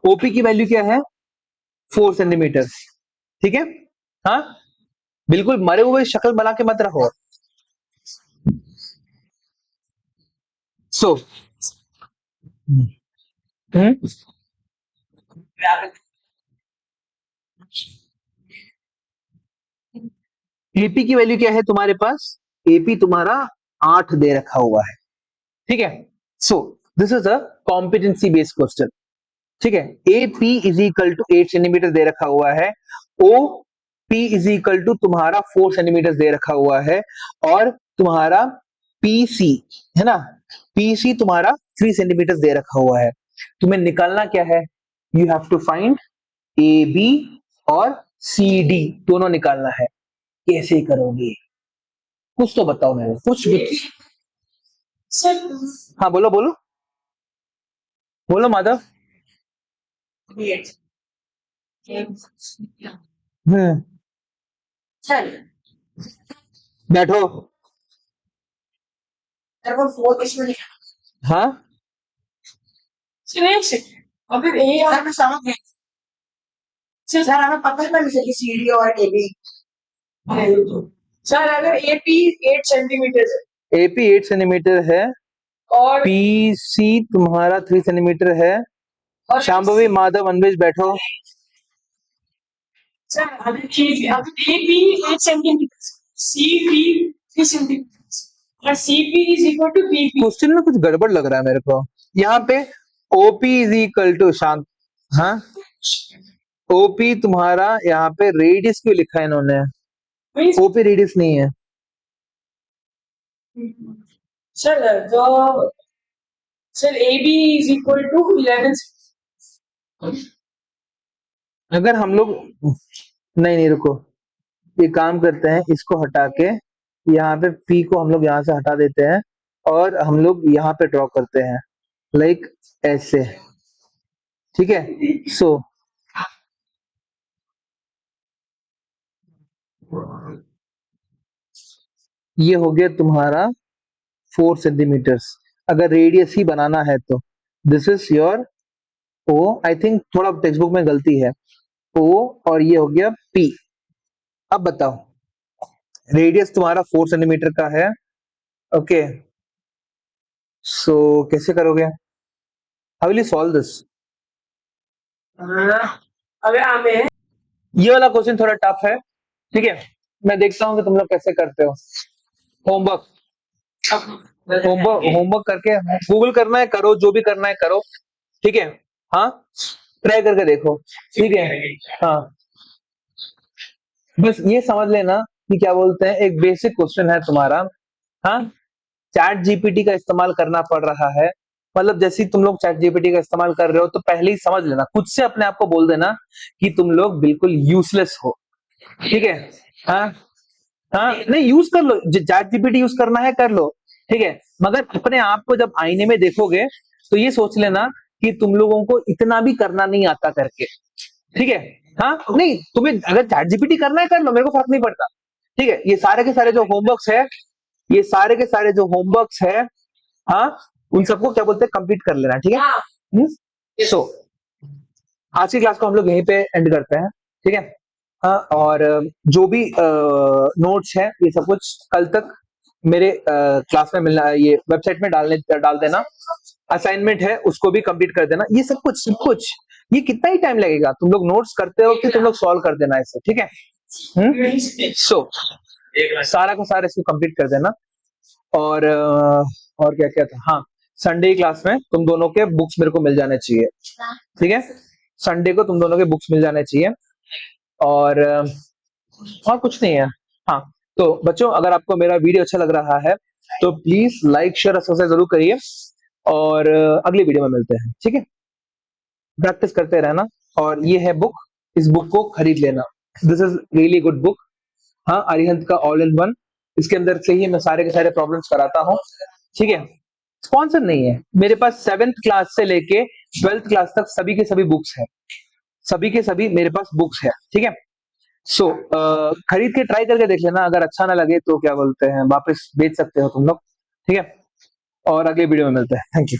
ओपी की वैल्यू क्या है 4 सेंटीमीटर। ठीक है, हाँ बिल्कुल मरे हुए शक्ल बना के मत रहो। सो एपी की वैल्यू क्या है तुम्हारे पास, एपी तुम्हारा 8 दे रखा हुआ है। ठीक है, so this is a competency based question. ठीक है, A P is equal to 8 centimetre दे रखा हुआ है, O P is equal to तुम्हारा 4 सेंटीमीटर दे रखा हुआ है, और तुम्हारा पी सी है ना, पीसी तुम्हारा 3 सेंटीमीटर दे रखा हुआ है, तुम्हें निकालना क्या है, you have to find A B और सी डी दोनों निकालना है। कैसे करोगे, कुछ तो बताओ मेरे, कुछ भी। सर हाँ बोलो बोलो बोलो माधव। हम्म, सर बैठो। तेरे को फोर इसमें लिखा हाँ सुनिए सर अगर ए और मैं समझ गया सर हमें पता है ना कि सीडी और एबी सर अगर एपी 8 सेंटीमीटर है एपी 8 सेंटीमीटर है, और पीसी तुम्हारा 3 सेंटीमीटर है। और शांभवी माधव अनवेश बैठो। सर अगर एपी 8 सेंटीमीटर सीपी 3 सेंटीमीटर और CP is equal to BP. Question में कुछ गड़बड़ लग रहा है मेरे को। यहाँ पे ओपी इज इक्वल टू शांत, हाँ ओपी तुम्हारा यहाँ पे रेडियस क्यों लिखा है इन्होंने, ओपी रेडियस नहीं है। Sir the sir AB is equal to 11 अगर हम लोग नहीं नहीं रुको, ये काम करते हैं, इसको हटा के यहाँ पे पी को हम लोग यहाँ से हटा देते हैं और हम लोग यहाँ पे ड्रॉ करते हैं लाइक ऐसे, ठीक है। सो ये हो गया तुम्हारा 4 सेंटीमीटर। अगर रेडियस ही बनाना है तो this is your O, I think थोड़ा टेक्स्ट बुक में गलती है, ओ और ये हो गया पी। अब बताओ रेडियस तुम्हारा 4 सेंटीमीटर का है, ओके सो कैसे करोगे, how will you solve this. अगर हमें ये वाला क्वेश्चन थोड़ा टफ है, ठीक है, मैं देखता हूँ कि तुम लोग कैसे करते हो। होमवर्क होमवर्क करके गूगल करना है करो, जो भी करना है करो, ठीक है। हाँ ट्राई करके देखो, ठीक है। हाँ बस ये समझ लेना कि क्या बोलते हैं, एक बेसिक क्वेश्चन है तुम्हारा। हाँ चैट जीपीटी का इस्तेमाल करना पड़ रहा है, मतलब जैसे ही तुम लोग चैट जीपीटी का इस्तेमाल कर रहे हो तो पहले ही समझ लेना, खुद से अपने आप को बोल देना कि तुम लोग बिल्कुल यूजलेस हो, ठीक है। हाँ हाँ नहीं यूज कर लो, चैट जीपीटी यूज करना है कर लो, ठीक है, मगर अपने आप को जब आईने में देखोगे तो ये सोच लेना कि तुम लोगों को इतना भी करना नहीं आता करके, ठीक है। हाँ नहीं तुम्हें अगर चैट जीपीटी करना है कर लो, मेरे को फर्क नहीं पड़ता, ठीक है। ये सारे के सारे जो होमवर्क्स है, ये सारे के सारे जो होमवर्क्स है, हाँ उन सबको क्या बोलते हैं कंप्लीट कर लेना, ठीक है। सो आज की क्लास को हम लोग यहीं पे एंड करते हैं, ठीक है। हाँ और जो भी नोट्स है ये सब कुछ कल तक मेरे क्लास में मिलना, ये वेबसाइट में डाल देना, असाइनमेंट है उसको भी कंप्लीट कर देना, ये सब कुछ ये कितना ही टाइम लगेगा, तुम लोग नोट्स करते हो कि तुम लोग सॉल्व कर देना इसे, ठीक है। सो सारा का सारा इसको कंप्लीट कर देना और क्या क्या था, हाँ संडे क्लास में तुम दोनों के बुक्स मेरे को मिल जाने चाहिए, ठीक है। संडे को तुम दोनों के बुक्स मिल जाने चाहिए और कुछ नहीं है। हाँ तो बच्चों अगर आपको मेरा वीडियो अच्छा लग रहा है तो प्लीज लाइक शेयर और सब्सक्राइब जरूर करिए और अगली वीडियो में मिलते हैं, ठीक है। प्रैक्टिस करते रहना और ये है बुक, इस बुक को खरीद लेना, this is really good book. हाँ अरिहंत का ऑल इन वन, इसके अंदर से ही मैं सारे के सारे प्रॉब्लम्स कराता हूँ, ठीक है। स्पॉन्सर नहीं है, मेरे पास 7th क्लास से लेके 12th क्लास तक सभी के सभी बुक्स है, सभी के सभी मेरे पास बुक्स है, ठीक है। सो खरीद के ट्राई करके देख लेना, अगर अच्छा ना लगे तो क्या बोलते हैं वापस बेच सकते हो तुम लोग, ठीक है। और अगले वीडियो में मिलते हैं, थैंक यू।